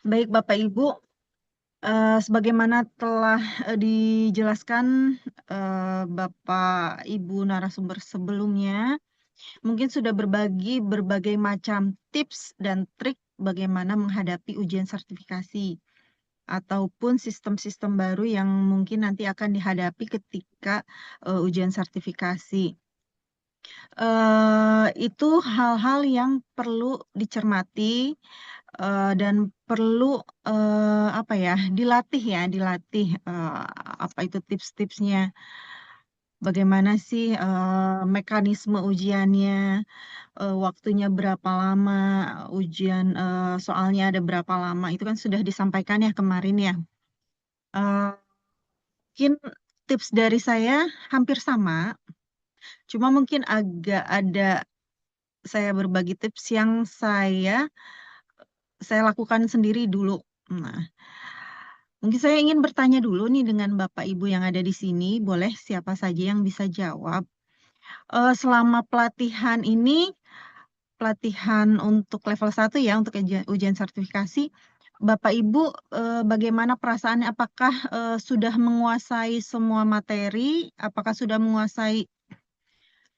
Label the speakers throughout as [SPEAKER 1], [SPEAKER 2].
[SPEAKER 1] Baik Bapak Ibu, sebagaimana telah dijelaskan Bapak Ibu narasumber sebelumnya, mungkin sudah berbagi berbagai macam tips dan trik bagaimana menghadapi ujian sertifikasi ataupun sistem-sistem baru yang mungkin nanti akan dihadapi ketika ujian sertifikasi. Itu hal-hal yang perlu dicermati dan perlu apa ya, dilatih apa itu tips-tipsnya. Bagaimana sih mekanisme ujiannya, waktunya berapa lama, ujian soalnya ada berapa lama, itu kan sudah disampaikan ya kemarin ya. Eh, Mungkin tips dari saya hampir sama, cuma mungkin agak ada saya berbagi tips yang saya lakukan sendiri dulu. Nah, mungkin saya ingin bertanya dulu nih dengan Bapak Ibu yang ada di sini, boleh siapa saja yang bisa jawab. Selama pelatihan ini, pelatihan untuk level 1 ya, untuk ujian sertifikasi, Bapak Ibu bagaimana perasaannya? Apakah sudah menguasai semua materi? Apakah sudah menguasai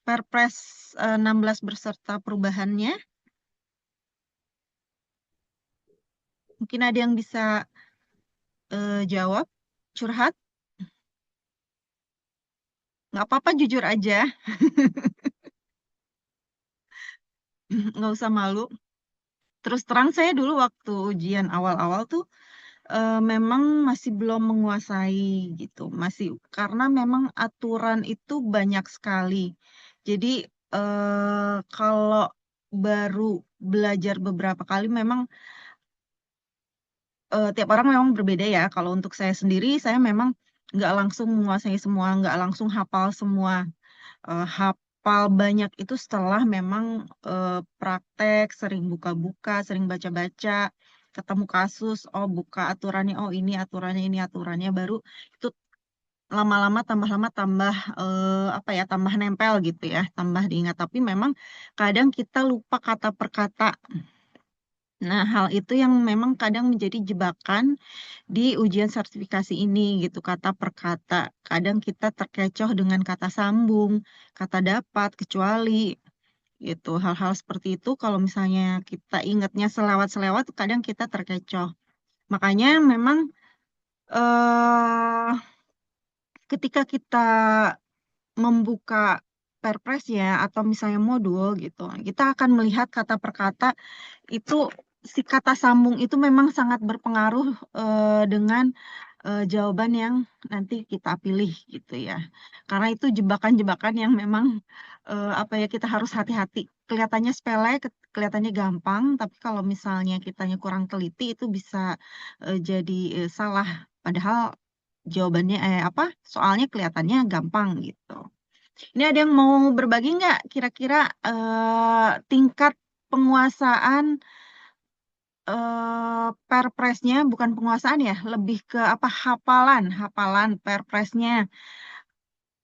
[SPEAKER 1] Perpres 16 berserta perubahannya? Mungkin ada yang bisa jawab, curhat? Nggak apa-apa, jujur aja. Nggak usah malu. Terus terang saya dulu waktu ujian awal-awal tuh memang masih belum menguasai gitu. Masih karena memang aturan itu banyak sekali. Jadi kalau baru belajar beberapa kali memang tiap orang memang berbeda ya. Kalau untuk saya sendiri, saya memang nggak langsung menguasai semua, nggak langsung hafal semua. Hafal banyak itu setelah memang praktek, sering buka-buka, sering baca-baca, ketemu kasus, oh buka aturannya, oh ini aturannya, baru itu lama-lama tambah lama tambah apa ya, tambah nempel gitu ya, tambah diingat. Tapi memang kadang kita lupa kata per kata. Nah, hal itu yang memang kadang menjadi jebakan di ujian sertifikasi ini gitu, kata per kata. Kadang kita terkecoh dengan kata sambung, kata dapat, kecuali gitu. Hal-hal seperti itu kalau misalnya kita ingatnya selewat-selewat, kadang kita terkecoh. Makanya memang eh ketika kita membuka perpres ya atau misalnya modul gitu, kita akan melihat kata per kata itu, si kata sambung itu memang sangat berpengaruh dengan jawaban yang nanti kita pilih gitu ya. Karena itu jebakan-jebakan yang memang apa ya, kita harus hati-hati. Kelihatannya sepele, kelihatannya gampang, tapi kalau misalnya kitanya kurang teliti itu bisa jadi salah. Padahal jawabannya apa? Soalnya kelihatannya gampang gitu. Ini ada yang mau berbagi nggak? Kira-kira tingkat penguasaan perpresnya, bukan penguasaan ya, lebih ke apa, hafalan perpresnya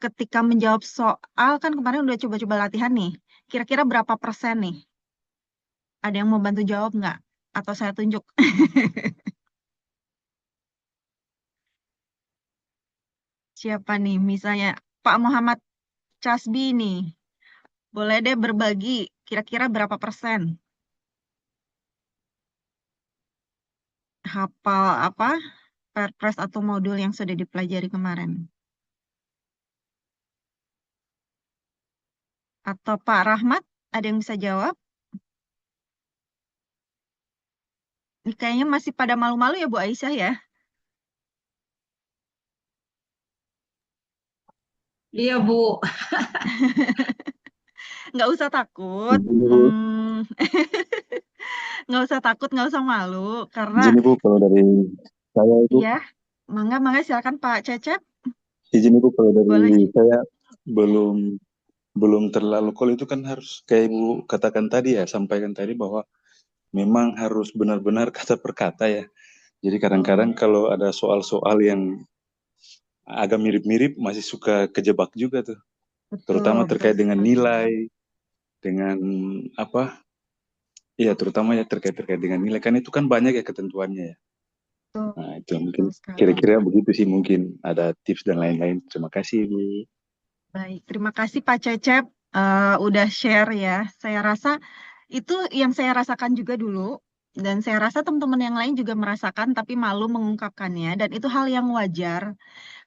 [SPEAKER 1] ketika menjawab soal, kan kemarin udah coba-coba latihan nih. Kira-kira berapa persen nih? Ada yang mau bantu jawab nggak? Atau saya tunjuk? Siapa nih? Misalnya Pak Muhammad Casbi nih. Boleh deh berbagi. Kira-kira berapa persen? Hafal apa? Perpres atau modul yang sudah dipelajari kemarin? Atau Pak Rahmat? Ada yang bisa jawab? Ini kayaknya masih pada malu-malu ya Bu Aisyah ya?
[SPEAKER 2] Iya, Bu.
[SPEAKER 1] Nggak usah takut.
[SPEAKER 3] Izin Bu,
[SPEAKER 1] Hmm, nggak usah takut, nggak usah malu. Karena
[SPEAKER 3] izin Bu kalau dari saya itu,
[SPEAKER 1] ya, mangga silakan Pak Cecep.
[SPEAKER 3] izin Bu kalau dari
[SPEAKER 1] Boleh.
[SPEAKER 3] saya belum belum terlalu. Kalau itu kan harus kayak Ibu katakan tadi ya, sampaikan tadi bahwa memang harus benar-benar kata per kata ya. Jadi kadang-kadang
[SPEAKER 1] Betul,
[SPEAKER 3] kalau ada soal-soal yang agak mirip-mirip masih suka kejebak juga tuh. Terutama
[SPEAKER 1] betul
[SPEAKER 3] terkait dengan
[SPEAKER 1] sekali.
[SPEAKER 3] nilai, dengan apa Iya, terutama ya terkait dengan nilai kan itu kan banyak ya ketentuannya ya.
[SPEAKER 1] Betul,
[SPEAKER 3] Nah, itu mungkin
[SPEAKER 1] betul sekali.
[SPEAKER 3] kira-kira begitu sih, mungkin ada tips dan lain-lain. Terima kasih, Bu.
[SPEAKER 1] Baik, terima kasih Pak Cecep udah share ya. Saya rasa itu yang saya rasakan juga dulu, dan saya rasa teman-teman yang lain juga merasakan tapi malu mengungkapkannya, dan itu hal yang wajar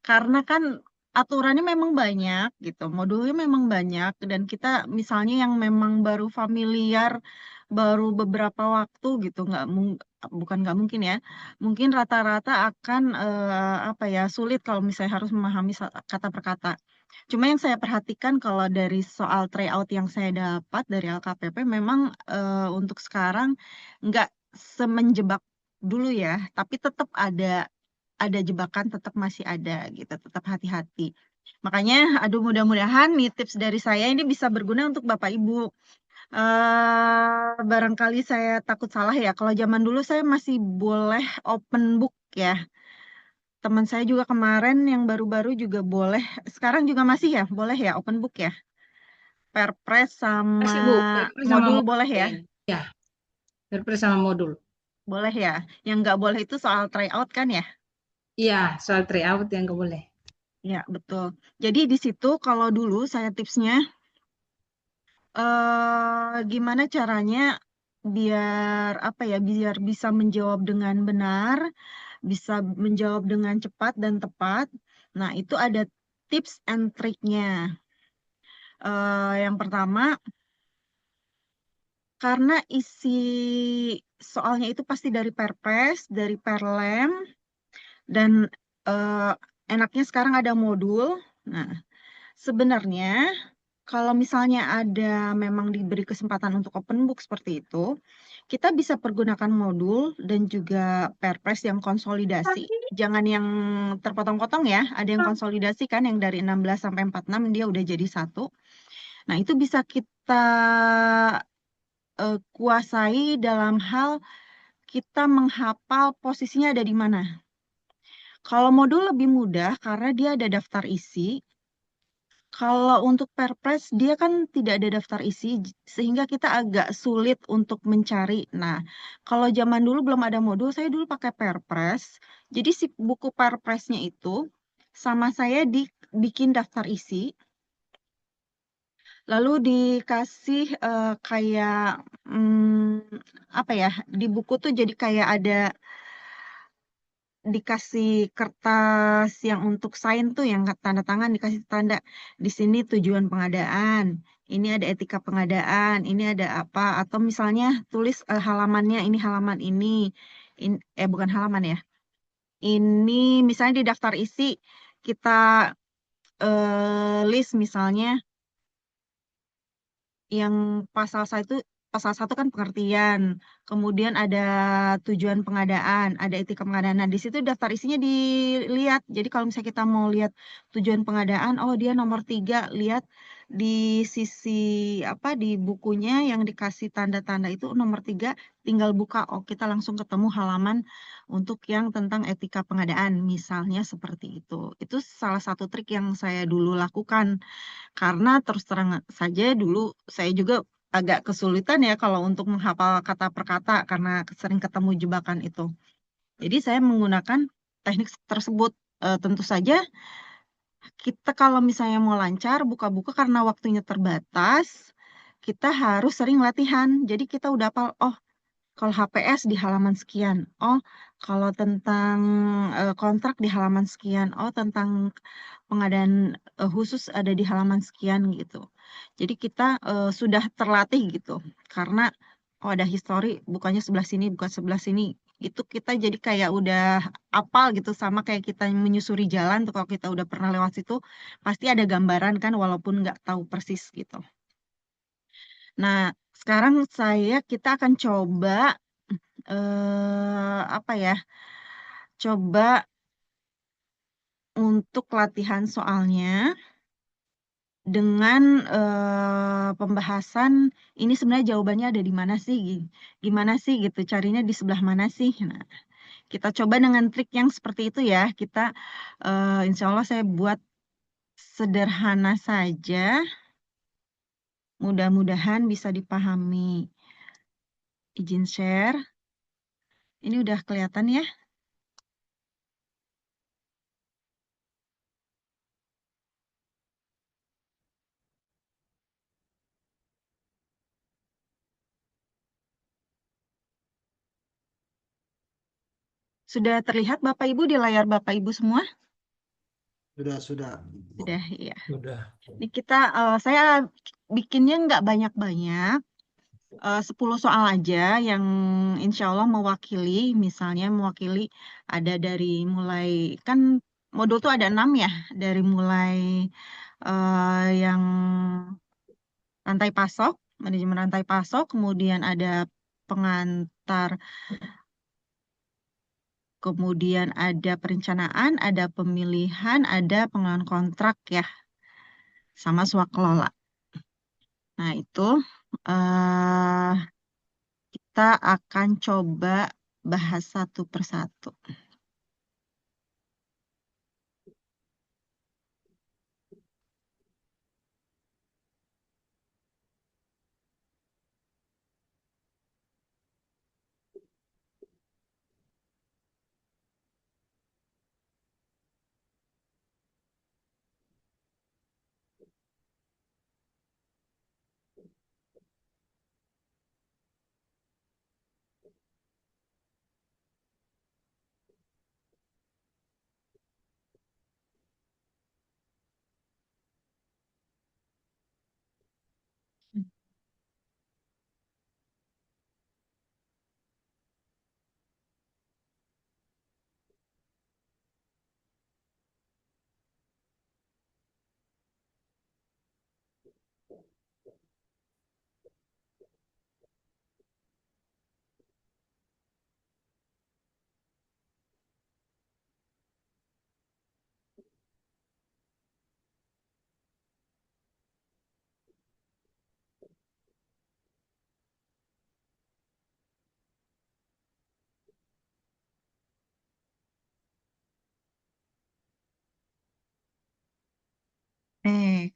[SPEAKER 1] karena kan aturannya memang banyak gitu, modulnya memang banyak, dan kita misalnya yang memang baru familiar, baru beberapa waktu gitu, bukan nggak mungkin ya, mungkin rata-rata akan apa ya sulit kalau misalnya harus memahami kata per kata. Cuma yang saya perhatikan kalau dari soal tryout yang saya dapat dari LKPP memang untuk sekarang nggak semenjebak dulu ya, tapi tetap ada jebakan, tetap masih ada gitu, tetap hati-hati. Makanya, aduh mudah-mudahan nih tips dari saya ini bisa berguna untuk Bapak Ibu. Barangkali saya takut salah ya. Kalau zaman dulu saya masih boleh open book ya. Teman saya juga kemarin yang baru-baru juga boleh. Sekarang juga masih ya, boleh ya open book ya. Perpres sama
[SPEAKER 2] Kasih Bu, Perpres sama
[SPEAKER 1] modul
[SPEAKER 2] modul
[SPEAKER 1] boleh ya,
[SPEAKER 2] kayaknya. Ya, Perpres sama modul.
[SPEAKER 1] boleh ya. Yang nggak boleh itu soal tryout kan ya.
[SPEAKER 2] Iya, soal tryout yang nggak boleh.
[SPEAKER 1] Ya betul. Jadi di situ kalau dulu saya tipsnya gimana caranya biar apa ya, biar bisa menjawab dengan benar, bisa menjawab dengan cepat dan tepat. Nah, itu ada tips and triknya. Yang pertama, karena isi soalnya itu pasti dari Perpres, dari Perlem, dan eh, enaknya sekarang ada modul. Nah, sebenarnya kalau misalnya ada memang diberi kesempatan untuk open book seperti itu, kita bisa pergunakan modul dan juga Perpres yang konsolidasi. Jangan yang terpotong-potong ya, ada yang konsolidasi kan yang dari 16 sampai 46 dia udah jadi satu. Nah, itu bisa kita kuasai dalam hal kita menghafal posisinya ada di mana. Kalau modul lebih mudah karena dia ada daftar isi. Kalau untuk Perpres, dia kan tidak ada daftar isi, sehingga kita agak sulit untuk mencari. Nah, kalau zaman dulu belum ada modul, saya dulu pakai Perpres. Jadi si buku Perpresnya itu sama saya dibikin daftar isi, lalu dikasih kayak apa ya, di buku tuh jadi kayak ada dikasih kertas yang untuk sign tuh yang tanda tangan dikasih tanda di sini tujuan pengadaan, ini ada etika pengadaan, ini ada apa, atau misalnya tulis halamannya ini halaman bukan halaman ya, ini misalnya di daftar isi kita list misalnya yang pasal satu kan pengertian, kemudian ada tujuan pengadaan, ada etika pengadaan. Nah, di situ daftar isinya dilihat. Jadi kalau misalnya kita mau lihat tujuan pengadaan, oh dia nomor 3, lihat di sisi apa di bukunya yang dikasih tanda-tanda itu nomor 3, tinggal buka. Oh, kita langsung ketemu halaman untuk yang tentang etika pengadaan, misalnya seperti itu. Itu salah satu trik yang saya dulu lakukan. Karena terus terang saja dulu saya juga agak kesulitan ya kalau untuk menghafal kata per kata karena sering ketemu jebakan itu. Jadi saya menggunakan teknik tersebut. Tentu saja kita kalau misalnya mau lancar buka-buka karena waktunya terbatas, kita harus sering latihan. Jadi kita udah hafal, oh kalau HPS di halaman sekian, oh kalau tentang kontrak di halaman sekian, oh tentang pengadaan khusus ada di halaman sekian gitu. Jadi kita sudah terlatih gitu, karena oh ada histori bukannya sebelah sini, bukan sebelah sini. Itu kita jadi kayak udah apal gitu, sama kayak kita menyusuri jalan tuh kalau kita udah pernah lewat situ pasti ada gambaran kan walaupun nggak tahu persis gitu. Nah, sekarang kita akan coba apa ya? Coba untuk latihan soalnya dengan pembahasan ini sebenarnya jawabannya ada di mana sih? Gimana sih gitu? Carinya di sebelah mana sih? Nah, kita coba dengan trik yang seperti itu ya. Kita insya Allah saya buat sederhana saja. Mudah-mudahan bisa dipahami. Izin share. Ini udah kelihatan ya? Sudah terlihat Bapak Ibu di layar Bapak Ibu semua?
[SPEAKER 4] Sudah.
[SPEAKER 1] Sudah, ya.
[SPEAKER 4] Sudah.
[SPEAKER 1] Ini saya bikinnya nggak banyak-banyak. 10 soal aja yang insya Allah misalnya mewakili ada dari mulai, kan modul tuh ada 6 ya, dari mulai yang rantai pasok, manajemen rantai pasok, kemudian ada pengantar, kemudian ada perencanaan, ada pemilihan, ada pengelolaan kontrak ya, sama swakelola. Nah itu eh kita akan coba bahas satu persatu.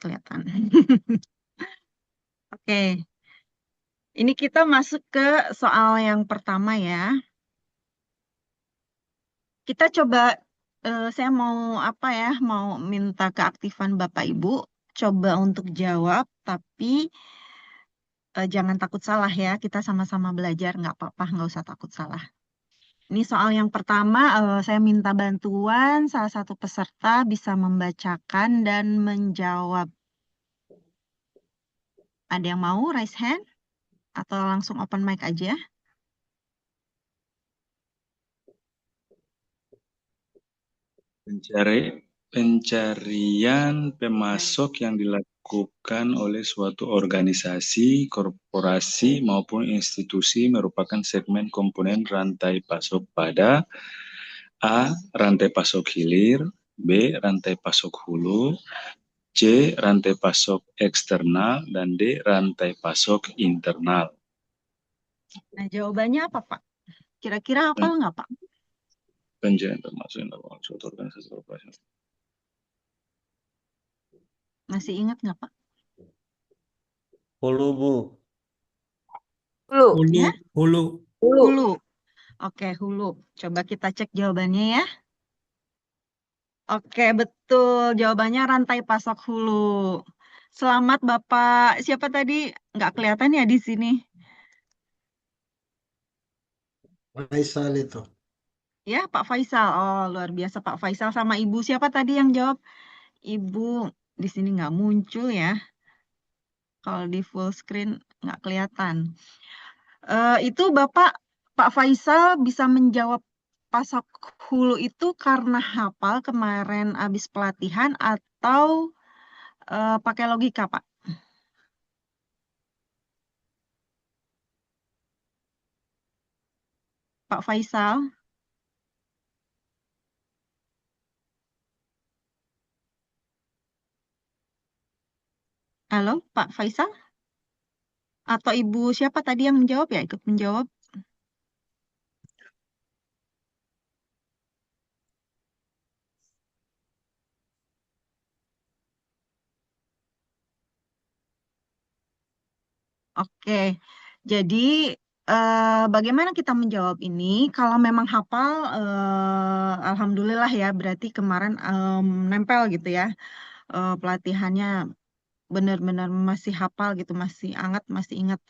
[SPEAKER 1] Kelihatan. Oke, ini kita masuk ke soal yang pertama ya. Kita coba, saya mau mau minta keaktifan Bapak Ibu, coba untuk jawab, tapi jangan takut salah ya. Kita sama-sama belajar, nggak apa-apa, nggak usah takut salah. Ini soal yang pertama, saya minta bantuan salah satu peserta bisa membacakan dan menjawab. Ada yang mau raise hand? Atau langsung open mic aja?
[SPEAKER 3] Pencarian pemasok yang dilakukan oleh suatu organisasi, korporasi, maupun institusi merupakan segmen komponen rantai pasok pada A. Rantai pasok hilir, B. Rantai pasok hulu, C. Rantai pasok eksternal, dan D. Rantai pasok internal.
[SPEAKER 1] Nah, jawabannya apa, Pak? Kira-kira hafal nggak, Pak?
[SPEAKER 3] Pencarian termasuk yang dilakukan suatu organisasi korporasi.
[SPEAKER 1] Masih ingat nggak, Pak?
[SPEAKER 4] Hulu, Bu.
[SPEAKER 5] Hulu.
[SPEAKER 1] Ya?
[SPEAKER 4] Hulu.
[SPEAKER 1] Hulu. Oke, hulu. Coba kita cek jawabannya ya. Oke, betul. Jawabannya rantai pasok hulu. Selamat Bapak. Siapa tadi? Nggak kelihatan ya di sini.
[SPEAKER 4] Faisal itu.
[SPEAKER 1] Ya, Pak Faisal. Oh, luar biasa Pak Faisal sama Ibu. Siapa tadi yang jawab? Ibu di sini nggak muncul ya. Kalau di full screen nggak kelihatan. Itu Bapak, Pak Faisal bisa menjawab pasok hulu itu karena hafal kemarin habis pelatihan atau pakai logika, Pak? Pak Faisal? Halo, Pak Faisal? Atau Ibu siapa tadi yang menjawab ya? Ikut menjawab. Oke, jadi bagaimana kita menjawab ini? Kalau memang hafal, alhamdulillah ya, berarti kemarin nempel gitu ya. Pelatihannya benar-benar masih hafal gitu, masih anget, masih ingat.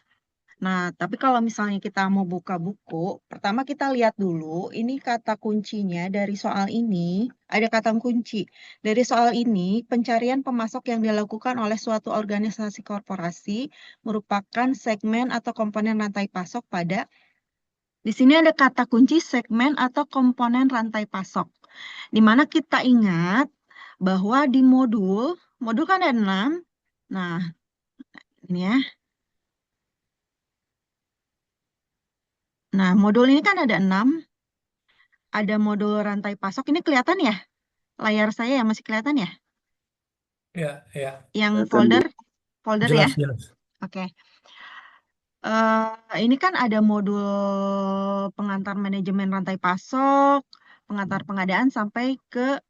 [SPEAKER 1] Nah, tapi kalau misalnya kita mau buka buku, pertama kita lihat dulu, ini kata kuncinya dari soal ini, ada kata kunci. Dari soal ini, pencarian pemasok yang dilakukan oleh suatu organisasi korporasi merupakan segmen atau komponen rantai pasok pada, di sini ada kata kunci segmen atau komponen rantai pasok. Di mana kita ingat bahwa di modul kan ada 6. Nah, ini ya. Nah, modul ini kan ada 6. Ada modul rantai pasok. Ini kelihatan ya? Layar saya yang masih kelihatan ya?
[SPEAKER 6] Ya, ya.
[SPEAKER 1] Yang
[SPEAKER 3] Kelihatan, Bu.
[SPEAKER 1] folder ya?
[SPEAKER 6] Jelas, jelas.
[SPEAKER 1] Oke. Ini kan ada modul pengantar manajemen rantai pasok, pengantar pengadaan sampai ke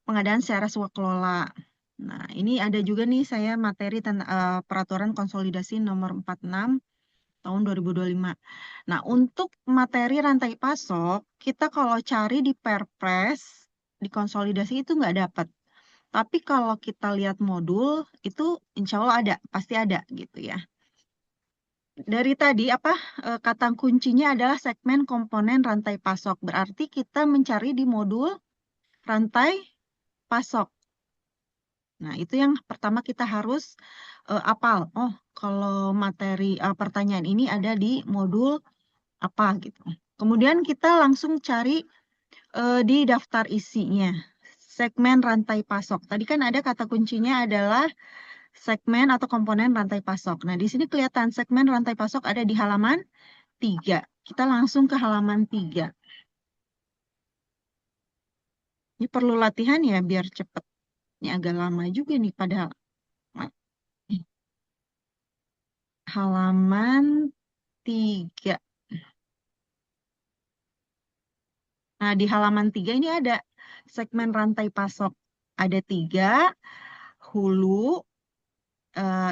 [SPEAKER 1] pengadaan secara swakelola. Nah, ini ada juga nih saya materi tentang peraturan konsolidasi nomor 46 tahun 2025. Nah, untuk materi rantai pasok, kita kalau cari di Perpres, di konsolidasi itu nggak dapat. Tapi kalau kita lihat modul, itu insya Allah ada, pasti ada gitu ya. Dari tadi kata kuncinya adalah segmen komponen rantai pasok. Berarti kita mencari di modul rantai pasok. Nah, itu yang pertama kita harus apal. Oh, kalau materi pertanyaan ini ada di modul apa gitu. Kemudian kita langsung cari di daftar isinya. Segmen rantai pasok. Tadi kan ada kata kuncinya adalah segmen atau komponen rantai pasok. Nah, di sini kelihatan segmen rantai pasok ada di halaman 3. Kita langsung ke halaman 3. Ini perlu latihan ya biar cepet. Ini agak lama juga nih padahal. Halaman 3. Nah, di halaman 3 ini ada segmen rantai pasok. Ada 3, hulu,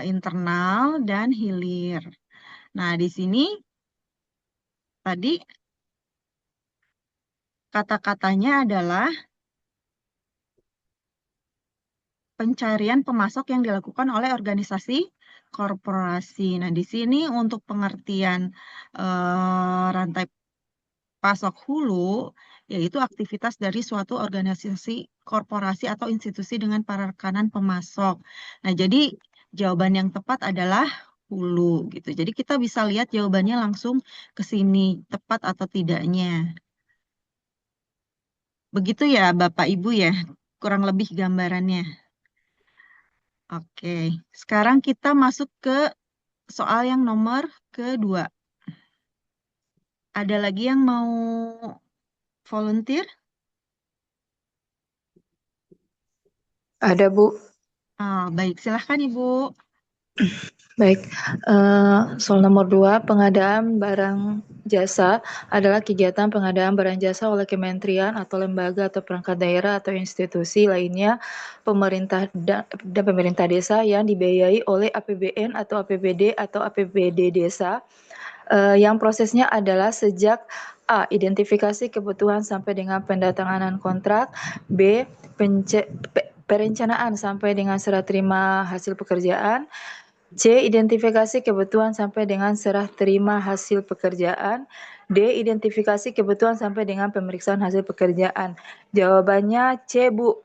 [SPEAKER 1] internal, dan hilir. Nah, di sini tadi kata-katanya adalah pencarian pemasok yang dilakukan oleh organisasi korporasi. Nah, di sini untuk pengertian rantai pasok hulu, yaitu aktivitas dari suatu organisasi korporasi atau institusi dengan penekanan pemasok. Nah, jadi jawaban yang tepat adalah hulu gitu. Jadi kita bisa lihat jawabannya langsung ke sini, tepat atau tidaknya. Begitu ya Bapak Ibu ya, kurang lebih gambarannya. Oke, sekarang kita masuk ke soal yang nomor kedua. Ada lagi yang mau volunteer?
[SPEAKER 5] Ada, Bu.
[SPEAKER 1] Baik, silahkan Ibu.
[SPEAKER 5] Baik, soal nomor 2, pengadaan barang jasa adalah kegiatan pengadaan barang jasa oleh kementerian atau lembaga atau perangkat daerah atau institusi lainnya pemerintah dan pemerintah desa yang dibiayai oleh APBN atau APBD atau APBD desa, yang prosesnya adalah sejak A. Identifikasi kebutuhan sampai dengan pendatanganan kontrak, B. Perencanaan sampai dengan serah terima hasil pekerjaan, C. Identifikasi kebutuhan sampai dengan serah terima hasil pekerjaan. D. Identifikasi kebutuhan sampai dengan pemeriksaan hasil pekerjaan. Jawabannya C, Bu.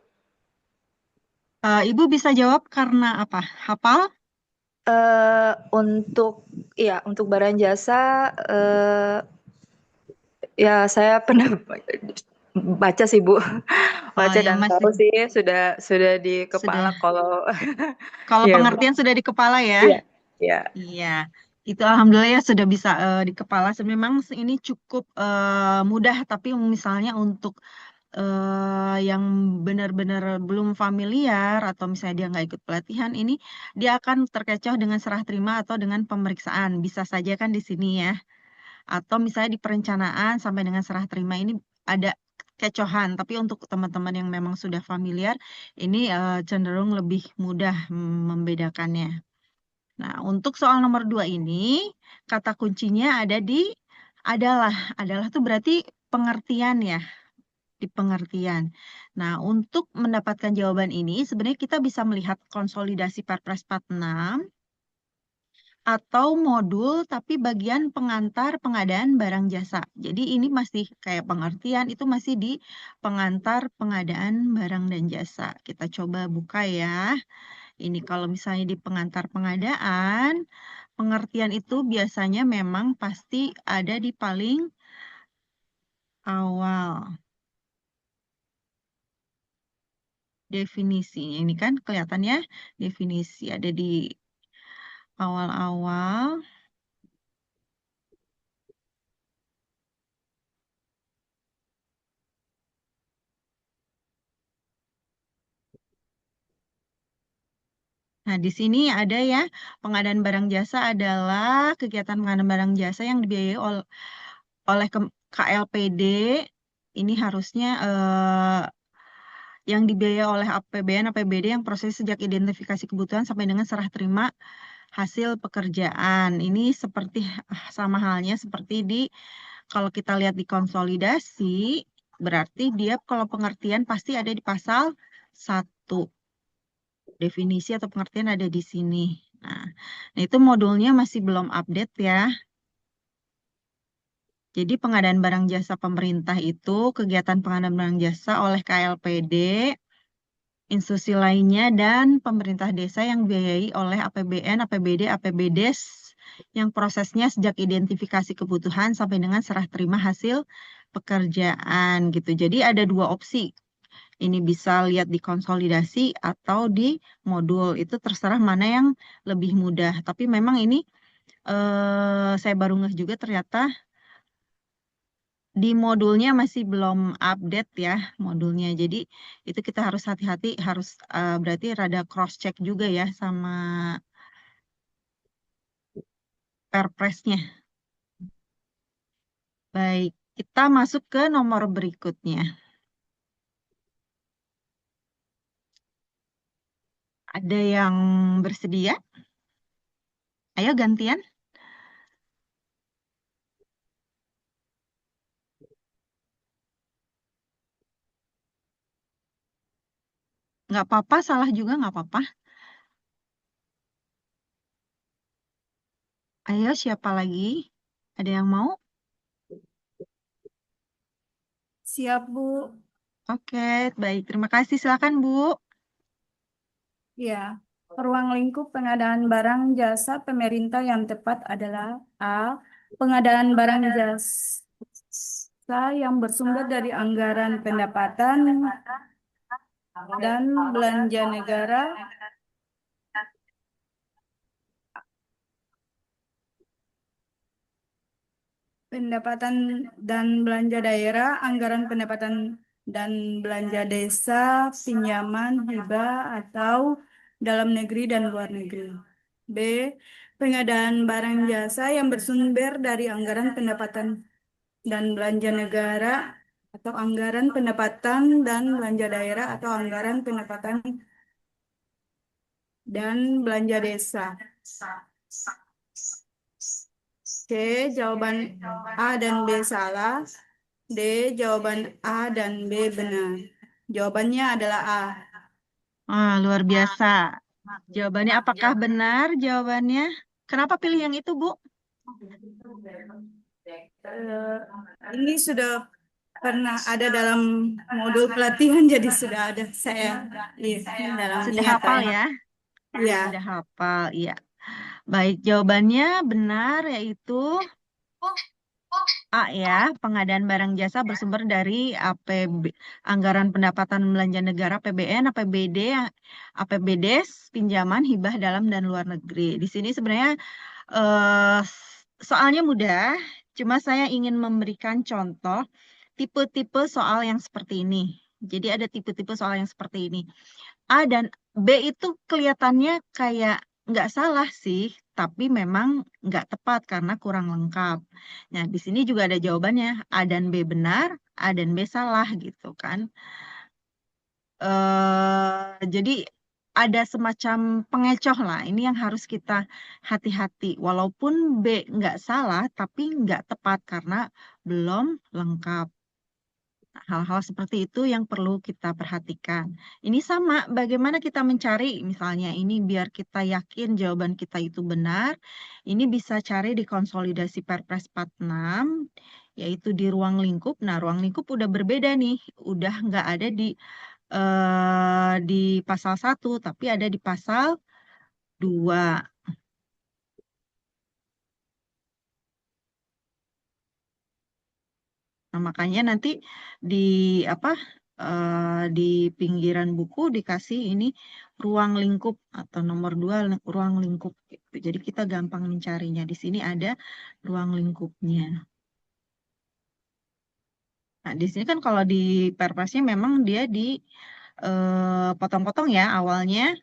[SPEAKER 1] Ibu bisa jawab karena apa? Hafal?
[SPEAKER 5] Untuk barang jasa, ya saya pernah baca sih, Bu. Baca
[SPEAKER 1] yang
[SPEAKER 5] dan tahu sih sudah di kepala kalau
[SPEAKER 1] kalau
[SPEAKER 5] Iya, Bu.
[SPEAKER 1] pengertian sudah di kepala ya?
[SPEAKER 5] Iya, iya.
[SPEAKER 1] Iya, itu alhamdulillah ya sudah bisa di kepala. Memang ini cukup mudah, tapi misalnya untuk yang benar-benar belum familiar atau misalnya dia nggak ikut pelatihan, ini dia akan terkecoh dengan serah terima atau dengan pemeriksaan. Bisa saja kan di sini ya. Atau misalnya di perencanaan sampai dengan serah terima ini ada kecohan. Tapi untuk teman-teman yang memang sudah familiar, ini cenderung lebih mudah membedakannya. Nah, untuk soal nomor 2 ini, kata kuncinya ada di Adalah tuh berarti pengertian ya, di pengertian. Nah, untuk mendapatkan jawaban ini sebenarnya kita bisa melihat konsolidasi Perpres 46 atau modul tapi bagian pengantar pengadaan barang jasa. Jadi ini masih kayak pengertian, itu masih di pengantar pengadaan barang dan jasa. Kita coba buka ya. Ini kalau misalnya di pengantar pengadaan, pengertian itu biasanya memang pasti ada di paling awal. Definisinya ini kan kelihatannya definisi ada di awal-awal. Nah, di sini ada ya, pengadaan barang jasa adalah kegiatan pengadaan barang jasa yang dibiayai oleh KLPD. Ini harusnya yang dibiayai oleh APBN, APBD yang proses sejak identifikasi kebutuhan sampai dengan serah terima hasil pekerjaan. Ini seperti sama halnya seperti kalau kita lihat di konsolidasi, berarti dia kalau pengertian pasti ada di pasal 1. Definisi atau pengertian ada di sini. Nah, itu modulnya masih belum update ya. Jadi pengadaan barang jasa pemerintah itu kegiatan pengadaan barang jasa oleh KLPD, institusi lainnya, dan pemerintah desa yang dibiayai oleh APBN, APBD, APBDes yang prosesnya sejak identifikasi kebutuhan sampai dengan serah terima hasil pekerjaan gitu. Jadi ada 2 opsi. Ini bisa lihat di konsolidasi atau di modul. Itu terserah mana yang lebih mudah. Tapi memang ini saya baru ngeh juga ternyata di modulnya masih belum update ya modulnya. Jadi itu kita harus hati-hati, harus berarti rada cross check juga ya sama Perpresnya. Baik, kita masuk ke nomor berikutnya. Ada yang bersedia? Ayo gantian. Nggak apa-apa, salah juga nggak apa-apa. Ayo, siapa lagi? Ada yang mau?
[SPEAKER 7] Siap, Bu.
[SPEAKER 1] Oke, baik. Terima kasih. Silakan, Bu.
[SPEAKER 7] Ya, ruang lingkup pengadaan barang jasa pemerintah yang tepat adalah A. Pengadaan barang jasa yang bersumber dari anggaran pendapatan dan belanja negara pendapatan dan belanja daerah, anggaran pendapatan dan belanja desa, pinjaman, hibah, atau dalam negeri dan luar negeri. B. Pengadaan barang jasa yang bersumber dari anggaran pendapatan dan belanja negara atau anggaran pendapatan dan belanja daerah atau anggaran pendapatan dan belanja desa. C. Jawaban A dan B salah. D. Jawaban A dan B benar. Jawabannya adalah A.
[SPEAKER 1] Luar biasa. Jawabannya apakah benar jawabannya? Kenapa pilih yang itu, Bu?
[SPEAKER 7] Ini sudah pernah ada dalam modul pelatihan, jadi sudah ada saya dalam
[SPEAKER 1] Sudah hafal ya?
[SPEAKER 7] Iya.
[SPEAKER 1] Sudah hafal, iya. Baik, jawabannya benar yaitu A ya, pengadaan barang jasa bersumber dari anggaran pendapatan belanja negara APBN, APBD, APBDes, pinjaman, hibah dalam dan luar negeri. Di sini sebenarnya soalnya mudah, cuma saya ingin memberikan contoh tipe-tipe soal yang seperti ini. Jadi ada tipe-tipe soal yang seperti ini. A dan B itu kelihatannya kayak nggak salah sih, tapi memang nggak tepat karena kurang lengkap. Nah, di sini juga ada jawabannya. A dan B benar, A dan B salah gitu kan. Jadi ada semacam pengecoh lah. Ini yang harus kita hati-hati. Walaupun B nggak salah, tapi nggak tepat karena belum lengkap. Nah, hal-hal seperti itu yang perlu kita perhatikan. Ini sama, bagaimana kita mencari, misalnya ini biar kita yakin jawaban kita itu benar, ini bisa cari di konsolidasi Perpres 46, yaitu di ruang lingkup. Nah, ruang lingkup udah berbeda nih, udah nggak ada di pasal 1, tapi ada di pasal 2. Nah, makanya nanti di apa di pinggiran buku dikasih ini ruang lingkup atau nomor 2 ruang lingkup gitu. Jadi kita gampang mencarinya. Di sini ada ruang lingkupnya. Nah, di sini kan kalau di Perpresnya memang dia di potong-potong ya awalnya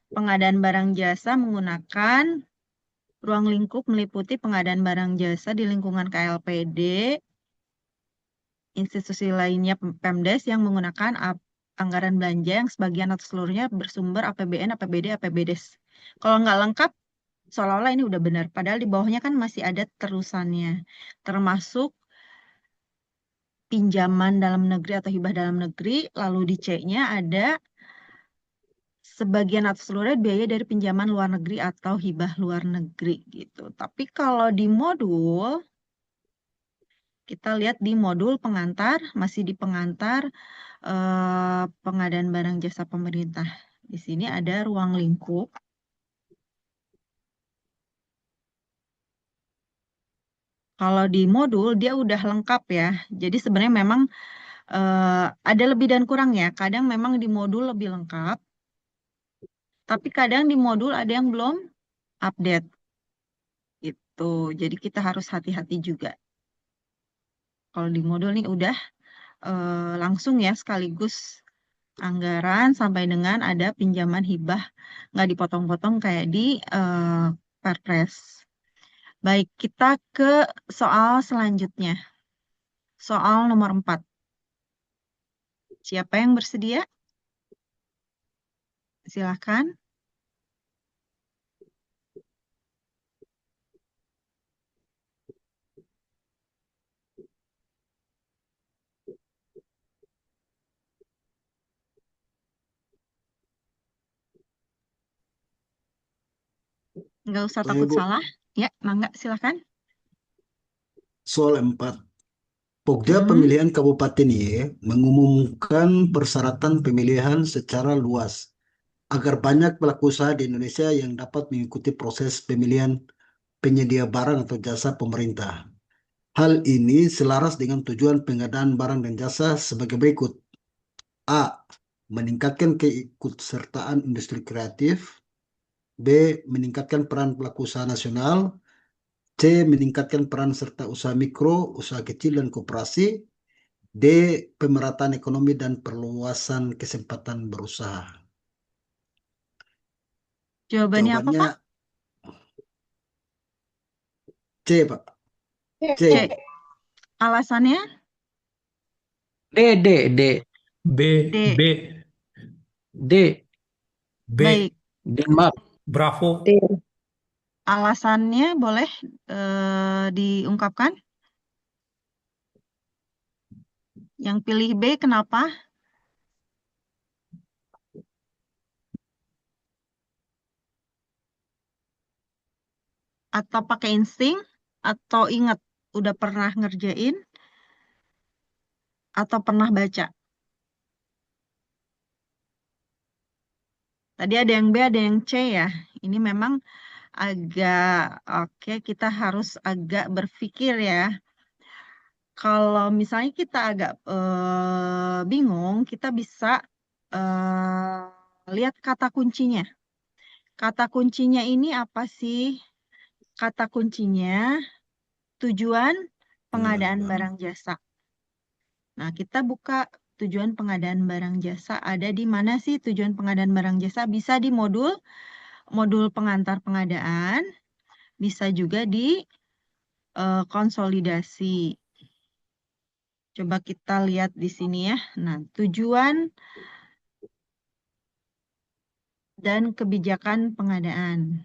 [SPEAKER 1] pengadaan barang jasa menggunakan ruang lingkup meliputi pengadaan barang jasa di lingkungan KLPD, institusi lainnya Pemdes yang menggunakan anggaran belanja yang sebagian atau seluruhnya bersumber APBN, APBD, APBDes. Kalau nggak lengkap, seolah-olah ini udah benar. Padahal di bawahnya kan masih ada terusannya. Termasuk pinjaman dalam negeri atau hibah dalam negeri, lalu di C-nya ada sebagian atau seluruhnya biaya dari pinjaman luar negeri atau hibah luar negeri gitu. Tapi kalau di modul, kita lihat di modul pengantar, masih di pengantar pengadaan barang jasa pemerintah. Di sini ada ruang lingkup. Kalau di modul dia udah lengkap ya. Jadi sebenarnya memang ada lebih dan kurang ya. Kadang memang di modul lebih lengkap, tapi kadang di modul ada yang belum update. Itu. Jadi kita harus hati-hati juga. Kalau di modul nih udah langsung ya sekaligus anggaran sampai dengan ada pinjaman hibah nggak dipotong-potong kayak di Perpres. Baik, kita ke soal selanjutnya. Soal nomor 4. Siapa yang bersedia? Silakan. Nggak usah
[SPEAKER 4] Saya
[SPEAKER 1] takut
[SPEAKER 4] Bu,
[SPEAKER 1] salah. Ya, Mangga, silakan.
[SPEAKER 4] soal 4. Pokja
[SPEAKER 1] Hmm.
[SPEAKER 4] Pemilihan Kabupaten Y mengumumkan persyaratan pemilihan secara luas agar banyak pelaku usaha di Indonesia yang dapat mengikuti proses pemilihan penyedia barang atau jasa pemerintah. Hal ini selaras dengan tujuan pengadaan barang dan jasa sebagai berikut. A. Meningkatkan keikutsertaan industri kreatif. B. Meningkatkan peran pelaku usaha nasional. C. Meningkatkan peran serta usaha mikro, usaha kecil dan koperasi. D. Pemerataan ekonomi dan perluasan kesempatan berusaha.
[SPEAKER 1] Jawabannya apa,
[SPEAKER 4] Jawabannya
[SPEAKER 1] Pak?
[SPEAKER 4] C, Pak. C.
[SPEAKER 1] C. Alasannya?
[SPEAKER 8] D, D, D,
[SPEAKER 6] B,
[SPEAKER 1] D.
[SPEAKER 6] B,
[SPEAKER 8] D,
[SPEAKER 6] B.
[SPEAKER 1] Baik.
[SPEAKER 8] Denmark.
[SPEAKER 6] Bravo.
[SPEAKER 5] D.
[SPEAKER 1] Alasannya boleh diungkapkan? Yang pilih B kenapa? Atau pakai insting? Atau ingat udah pernah ngerjain? Atau pernah baca? Tadi ada yang B, ada yang C ya. Ini memang agak, oke, kita harus agak berpikir ya. Kalau misalnya kita agak bingung, kita bisa lihat kata kuncinya. Kata kuncinya ini apa sih? Kata kuncinya tujuan pengadaan barang jasa. Nah, kita buka tujuan pengadaan barang jasa. Ada di mana sih tujuan pengadaan barang jasa? Bisa di modul pengantar pengadaan, bisa juga di konsolidasi. Coba kita lihat di sini ya. Nah, tujuan dan kebijakan pengadaan.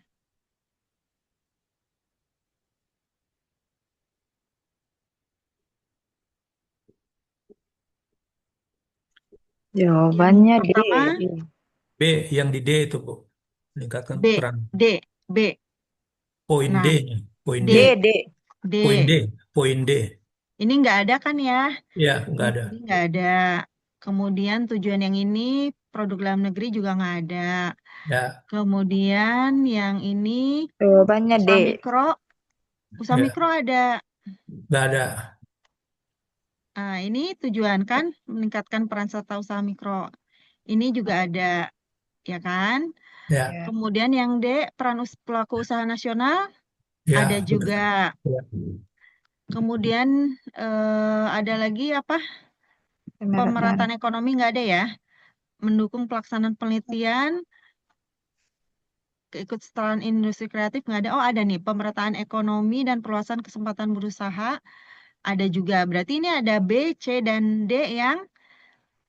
[SPEAKER 1] Yang
[SPEAKER 5] Jawabannya D.
[SPEAKER 1] pertama
[SPEAKER 6] B, yang di D itu, Bu. Meningkatkan
[SPEAKER 1] B,
[SPEAKER 6] peran.
[SPEAKER 1] B.
[SPEAKER 6] Poin
[SPEAKER 1] Nah,
[SPEAKER 6] D-nya. Poin
[SPEAKER 1] D,
[SPEAKER 6] D.
[SPEAKER 5] D.
[SPEAKER 1] D.
[SPEAKER 6] Poin D. Poin D.
[SPEAKER 1] Ini nggak ada kan ya?
[SPEAKER 6] Ya, nggak ada.
[SPEAKER 1] Ini nggak ada. Kemudian tujuan yang ini produk dalam negeri juga nggak ada.
[SPEAKER 6] Ya,
[SPEAKER 1] Kemudian yang ini
[SPEAKER 5] Jawabannya D.
[SPEAKER 1] usaha mikro, usaha
[SPEAKER 6] ya,
[SPEAKER 1] mikro ada.
[SPEAKER 6] nggak ada.
[SPEAKER 1] Nah, ini tujuan kan meningkatkan peran serta usaha mikro. Ini juga ada, ya kan?
[SPEAKER 6] Ya,
[SPEAKER 5] Ya.
[SPEAKER 1] Kemudian yang D, peran pelaku usaha nasional
[SPEAKER 6] ya,
[SPEAKER 1] ada
[SPEAKER 6] betul.
[SPEAKER 1] juga.
[SPEAKER 6] Ya.
[SPEAKER 1] Kemudian ada lagi apa?
[SPEAKER 5] Pemerataan.
[SPEAKER 1] Pemerataan ekonomi nggak ada ya? Mendukung pelaksanaan penelitian, keikutsertaan industri kreatif nggak ada. Oh, ada nih, pemerataan ekonomi dan perluasan kesempatan berusaha ada juga. Berarti ini ada B, C, dan D yang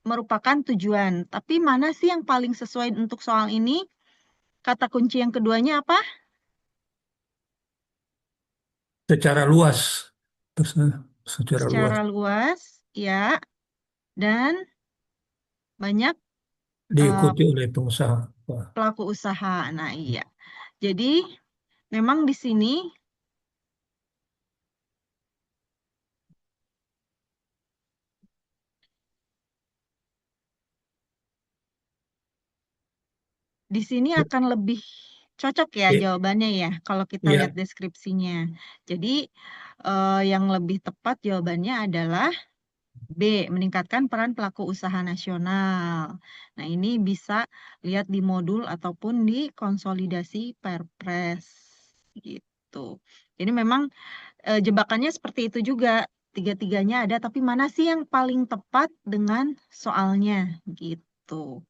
[SPEAKER 1] merupakan tujuan. Tapi mana sih yang paling sesuai untuk soal ini? Kata kunci yang keduanya apa?
[SPEAKER 6] Secara luas. Terus, secara luas.
[SPEAKER 1] Secara luas, ya. Dan banyak
[SPEAKER 6] Diikuti oleh pengusaha. Wah,
[SPEAKER 1] pelaku usaha. Nah, iya. Jadi, memang di sini akan lebih cocok ya
[SPEAKER 6] Iya.
[SPEAKER 1] jawabannya ya kalau kita
[SPEAKER 6] Iya.
[SPEAKER 1] lihat deskripsinya. Jadi yang lebih tepat jawabannya adalah B, meningkatkan peran pelaku usaha nasional. Nah, ini bisa lihat di modul ataupun di konsolidasi Perpres gitu. Jadi memang jebakannya seperti itu juga. Tiga-tiganya ada, tapi mana sih yang paling tepat dengan soalnya gitu.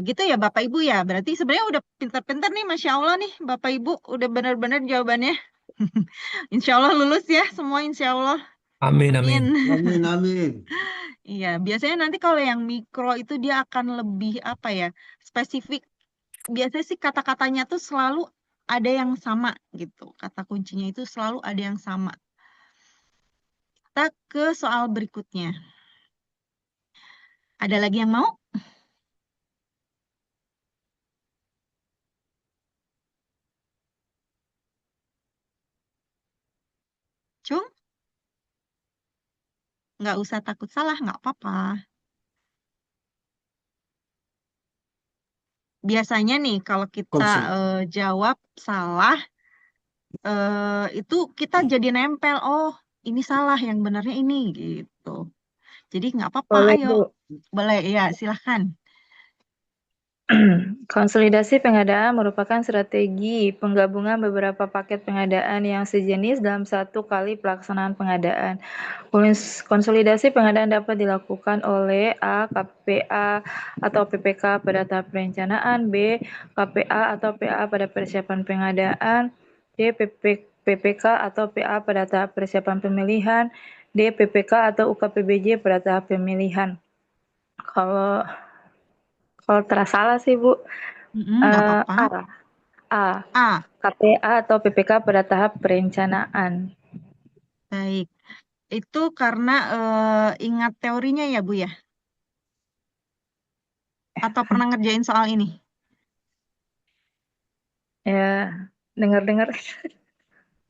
[SPEAKER 1] Gitu ya Bapak Ibu ya. Berarti sebenarnya udah pintar-pintar nih, Masya Allah nih Bapak Ibu. Udah benar-benar jawabannya. Insya Allah lulus ya semua, Insya Allah.
[SPEAKER 6] Amin, amin.
[SPEAKER 4] Amin, amin.
[SPEAKER 1] Iya, biasanya nanti kalau yang mikro itu dia akan lebih apa ya, spesifik. Biasanya sih kata-katanya tuh selalu ada yang sama gitu. Kata kuncinya itu selalu ada yang sama. Kita ke soal berikutnya. Ada lagi yang mau? Cung? Nggak usah takut salah, nggak apa-apa. Biasanya nih kalau kita
[SPEAKER 4] Konsul.
[SPEAKER 1] jawab salah, itu kita jadi nempel. Oh, ini salah, yang benarnya ini gitu. Jadi nggak apa-apa,
[SPEAKER 5] Boleh,
[SPEAKER 1] ayo.
[SPEAKER 5] Bu.
[SPEAKER 1] Boleh, ya silahkan.
[SPEAKER 5] Konsolidasi pengadaan merupakan strategi penggabungan beberapa paket pengadaan yang sejenis dalam satu kali pelaksanaan pengadaan. Konsolidasi pengadaan dapat dilakukan oleh A. KPA atau PPK pada tahap perencanaan, B. KPA atau PA pada persiapan pengadaan, D. PPK atau PA pada tahap persiapan pemilihan, D. PPK atau UKPBJ pada tahap pemilihan. Kalau terasa salah sih, Bu.
[SPEAKER 1] Nggak apa-apa. A.
[SPEAKER 5] KPA atau PPK pada tahap perencanaan.
[SPEAKER 1] Baik. Itu karena ingat teorinya ya, Bu ya? Atau pernah ngerjain soal ini?
[SPEAKER 5] Ya, dengar-dengar.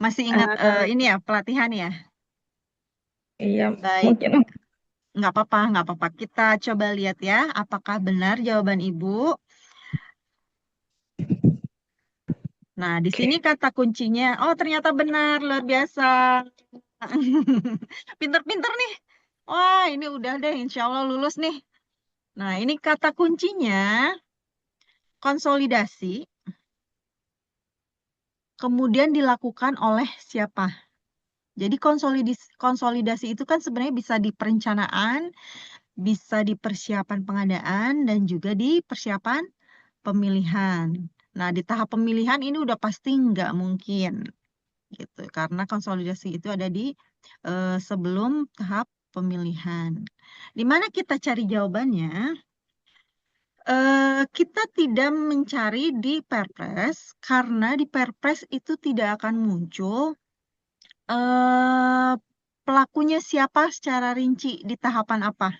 [SPEAKER 1] Masih ingat ini ya, pelatihan ya?
[SPEAKER 5] Iya,
[SPEAKER 1] Baik.
[SPEAKER 5] mungkin.
[SPEAKER 1] Nggak apa-apa, nggak apa-apa. Kita coba lihat ya, apakah benar jawaban Ibu. Nah, di sini kata kuncinya, oh ternyata benar, luar biasa. Pinter-pinter nih. Wah, ini udah deh, insya Allah lulus nih. Nah, ini kata kuncinya, konsolidasi, kemudian dilakukan oleh siapa? Jadi konsolidasi itu kan sebenarnya bisa di perencanaan, bisa di persiapan pengadaan, dan juga di persiapan pemilihan. Nah, di tahap pemilihan ini udah pasti nggak mungkin, gitu. Karena konsolidasi itu ada di sebelum tahap pemilihan. Di mana kita cari jawabannya? Kita tidak mencari di Perpres karena di Perpres itu tidak akan muncul pelakunya siapa secara rinci di tahapan apa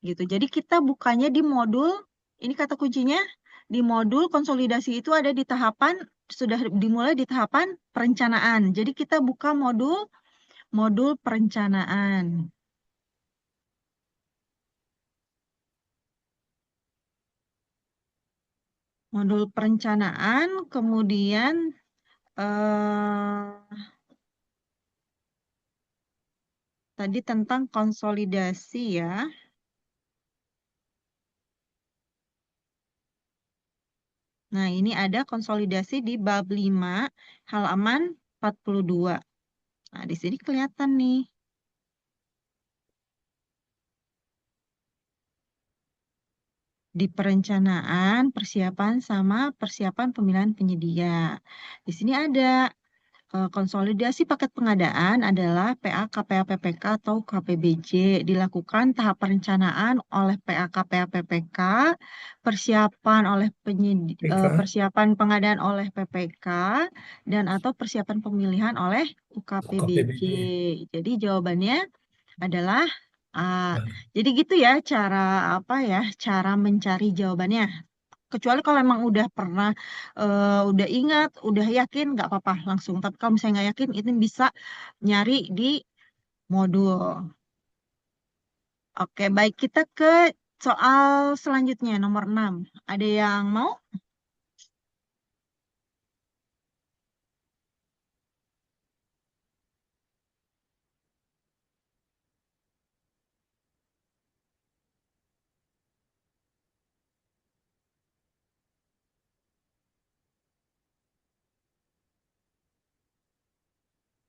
[SPEAKER 1] gitu. Jadi kita bukannya di modul, ini kata kuncinya, di modul konsolidasi itu ada di tahapan, sudah dimulai di tahapan perencanaan. Jadi kita buka modul perencanaan. Modul perencanaan, kemudian tadi tentang konsolidasi ya. Nah, ini ada konsolidasi di bab 5 halaman 42. Nah, di sini kelihatan nih. Di perencanaan, persiapan sama persiapan pemilihan penyedia. Di sini ada konsolidasi paket pengadaan adalah PA, KPA, PPK atau KPBJ dilakukan tahap perencanaan oleh PA, KPA, PPK, persiapan oleh persiapan pengadaan oleh PPK dan atau persiapan pemilihan oleh UKPBJ. Jadi jawabannya adalah A. Jadi gitu ya cara mencari jawabannya. Kecuali kalau emang udah pernah, udah ingat, udah yakin, nggak apa-apa langsung. Tapi kalau misalnya nggak yakin, itu bisa nyari di modul. Oke, baik. Kita ke soal selanjutnya, nomor 6. Ada yang mau?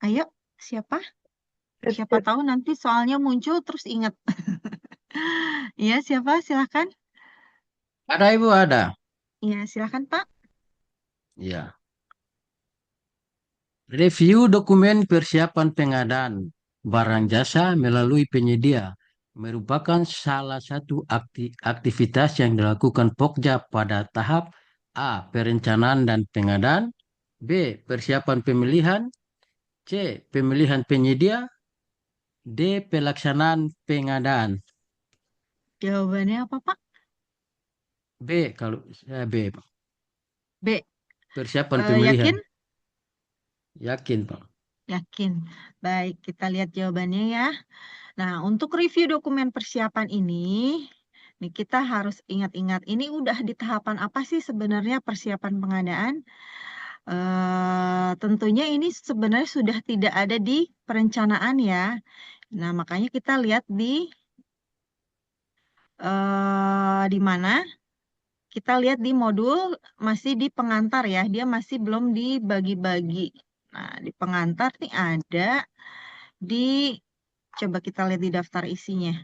[SPEAKER 1] Ayo, siapa? Siapa tahu nanti soalnya muncul terus ingat. Iya, siapa? Silahkan.
[SPEAKER 8] Ada Ibu, ada.
[SPEAKER 1] Iya, silahkan Pak.
[SPEAKER 8] Ya. Review dokumen persiapan pengadaan barang jasa melalui penyedia merupakan salah satu aktivitas yang dilakukan Pokja pada tahap A. Perencanaan dan pengadaan, B. Persiapan pemilihan, C. Pemilihan penyedia, D. Pelaksanaan pengadaan.
[SPEAKER 1] Jawabannya apa Pak?
[SPEAKER 8] B. Kalau saya B, Pak.
[SPEAKER 1] B.
[SPEAKER 8] Persiapan pemilihan.
[SPEAKER 1] Yakin?
[SPEAKER 8] Yakin, Pak.
[SPEAKER 1] Yakin. Baik, kita lihat jawabannya ya. Nah, untuk review dokumen persiapan ini, nih kita harus ingat-ingat, ini udah di tahapan apa sih sebenarnya persiapan pengadaan? Tentunya ini sebenarnya sudah tidak ada di perencanaan ya. Nah, makanya kita lihat di mana? Kita lihat di modul masih di pengantar ya, dia masih belum dibagi-bagi. Nah, di pengantar nih ada di, coba kita lihat di daftar isinya.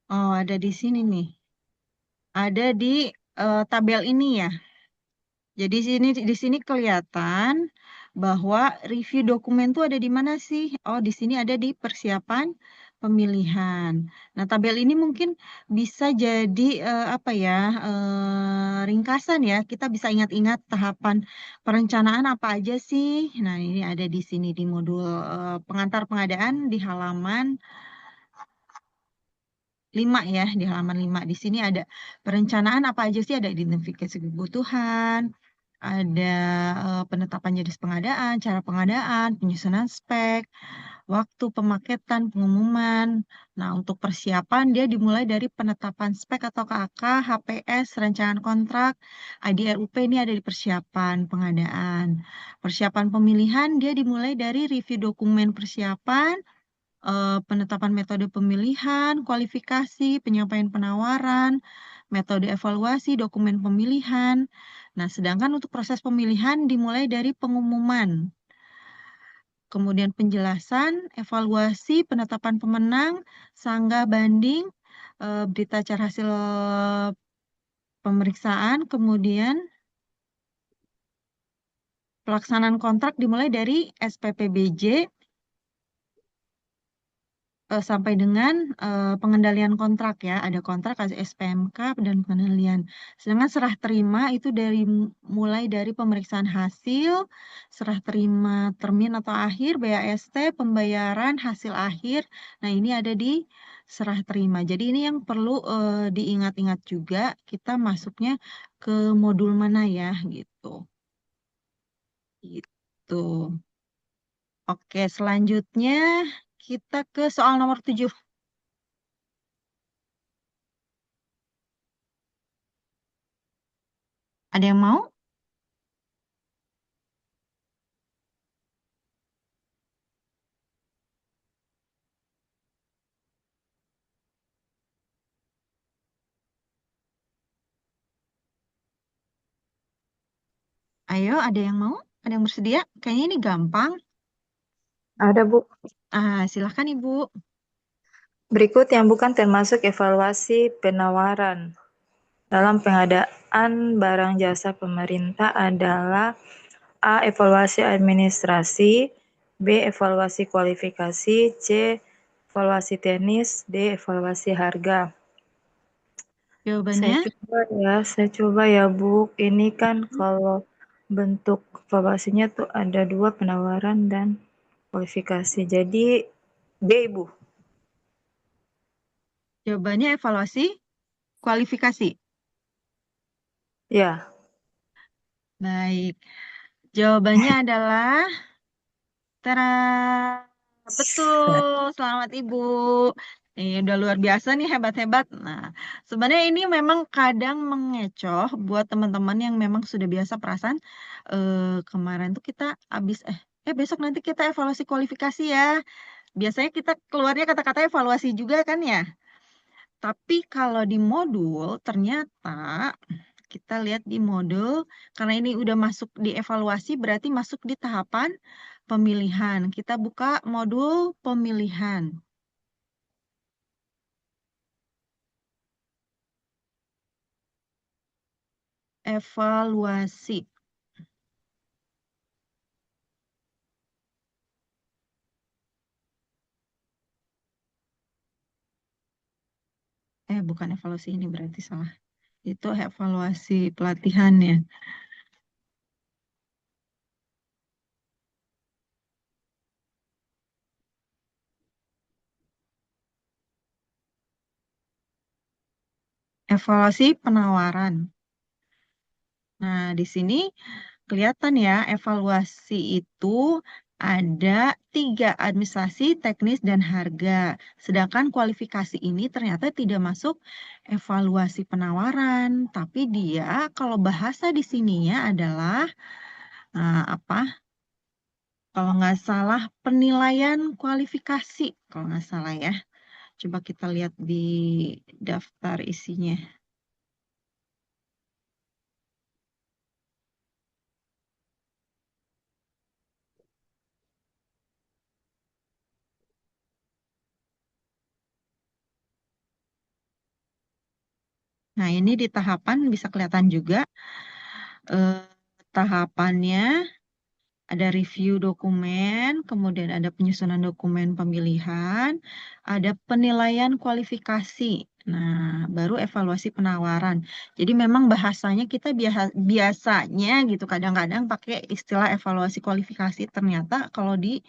[SPEAKER 1] Oh, ada di sini nih. Ada di tabel ini ya. Jadi di sini kelihatan bahwa review dokumen tuh ada di mana sih? Oh, di sini ada di persiapan pemilihan. Nah, tabel ini mungkin bisa jadi ringkasan ya. Kita bisa ingat-ingat tahapan perencanaan apa aja sih. Nah, ini ada di sini di modul pengantar pengadaan di halaman 5 ya, di halaman 5. Di sini ada perencanaan apa aja sih, ada identifikasi kebutuhan, ada penetapan jenis pengadaan, cara pengadaan, penyusunan spek, waktu pemaketan, pengumuman. Nah, untuk persiapan dia dimulai dari penetapan spek atau KAK, HPS, rancangan kontrak, IDRUP ini ada di persiapan pengadaan. Persiapan pemilihan dia dimulai dari review dokumen persiapan, penetapan metode pemilihan, kualifikasi, penyampaian penawaran, metode evaluasi, dokumen pemilihan. Nah, sedangkan untuk proses pemilihan dimulai dari pengumuman, kemudian penjelasan, evaluasi, penetapan pemenang, sanggah banding, berita acara hasil pemeriksaan, kemudian pelaksanaan kontrak dimulai dari SPPBJ sampai dengan pengendalian kontrak ya, ada kontrak, ada SPMK dan pengendalian. Sedangkan serah terima itu mulai dari pemeriksaan hasil, serah terima termin atau akhir, BAST, pembayaran hasil akhir. Nah, ini ada di serah terima. Jadi ini yang perlu diingat-ingat juga, kita masuknya ke modul mana ya gitu. Gitu. Oke, selanjutnya kita ke soal nomor 7. Ada yang mau? Ayo, ada yang mau? Ada yang bersedia? Kayaknya ini gampang.
[SPEAKER 5] Ada, Bu.
[SPEAKER 1] Silahkan Ibu.
[SPEAKER 5] Berikut yang bukan termasuk evaluasi penawaran dalam pengadaan barang jasa pemerintah adalah A. Evaluasi administrasi, B. Evaluasi kualifikasi, C. Evaluasi teknis, D. Evaluasi harga.
[SPEAKER 1] Jawabannya?
[SPEAKER 5] Saya coba ya, Bu. Ini kan kalau bentuk evaluasinya tuh ada 2, penawaran dan kualifikasi. Jadi B, Ibu.
[SPEAKER 1] Jawabannya evaluasi kualifikasi.
[SPEAKER 5] Ya.
[SPEAKER 1] Baik. Jawabannya adalah betul. Selamat Ibu. Udah luar biasa nih, hebat-hebat. Nah, sebenarnya ini memang kadang mengecoh buat teman-teman yang memang sudah biasa perasaan kemarin tuh kita habis besok nanti kita evaluasi kualifikasi ya. Biasanya kita keluarnya kata-kata evaluasi juga kan ya. Tapi kalau di modul ternyata kita lihat di modul, karena ini udah masuk di evaluasi berarti masuk di tahapan pemilihan. Kita buka modul pemilihan. Evaluasi. Bukan evaluasi ini berarti salah. Itu evaluasi pelatihan ya. Evaluasi penawaran. Nah, di sini kelihatan ya, evaluasi itu ada 3, administrasi, teknis, dan harga. Sedangkan kualifikasi ini ternyata tidak masuk evaluasi penawaran. Tapi dia, kalau bahasa di sininya adalah, apa? Kalau nggak salah, penilaian kualifikasi. Kalau nggak salah ya. Coba kita lihat di daftar isinya. Nah, ini di tahapan bisa kelihatan juga tahapannya ada review dokumen, kemudian ada penyusunan dokumen pemilihan, ada penilaian kualifikasi. Nah, baru evaluasi penawaran. Jadi memang bahasanya kita biasanya gitu kadang-kadang pakai istilah evaluasi kualifikasi. Ternyata kalau di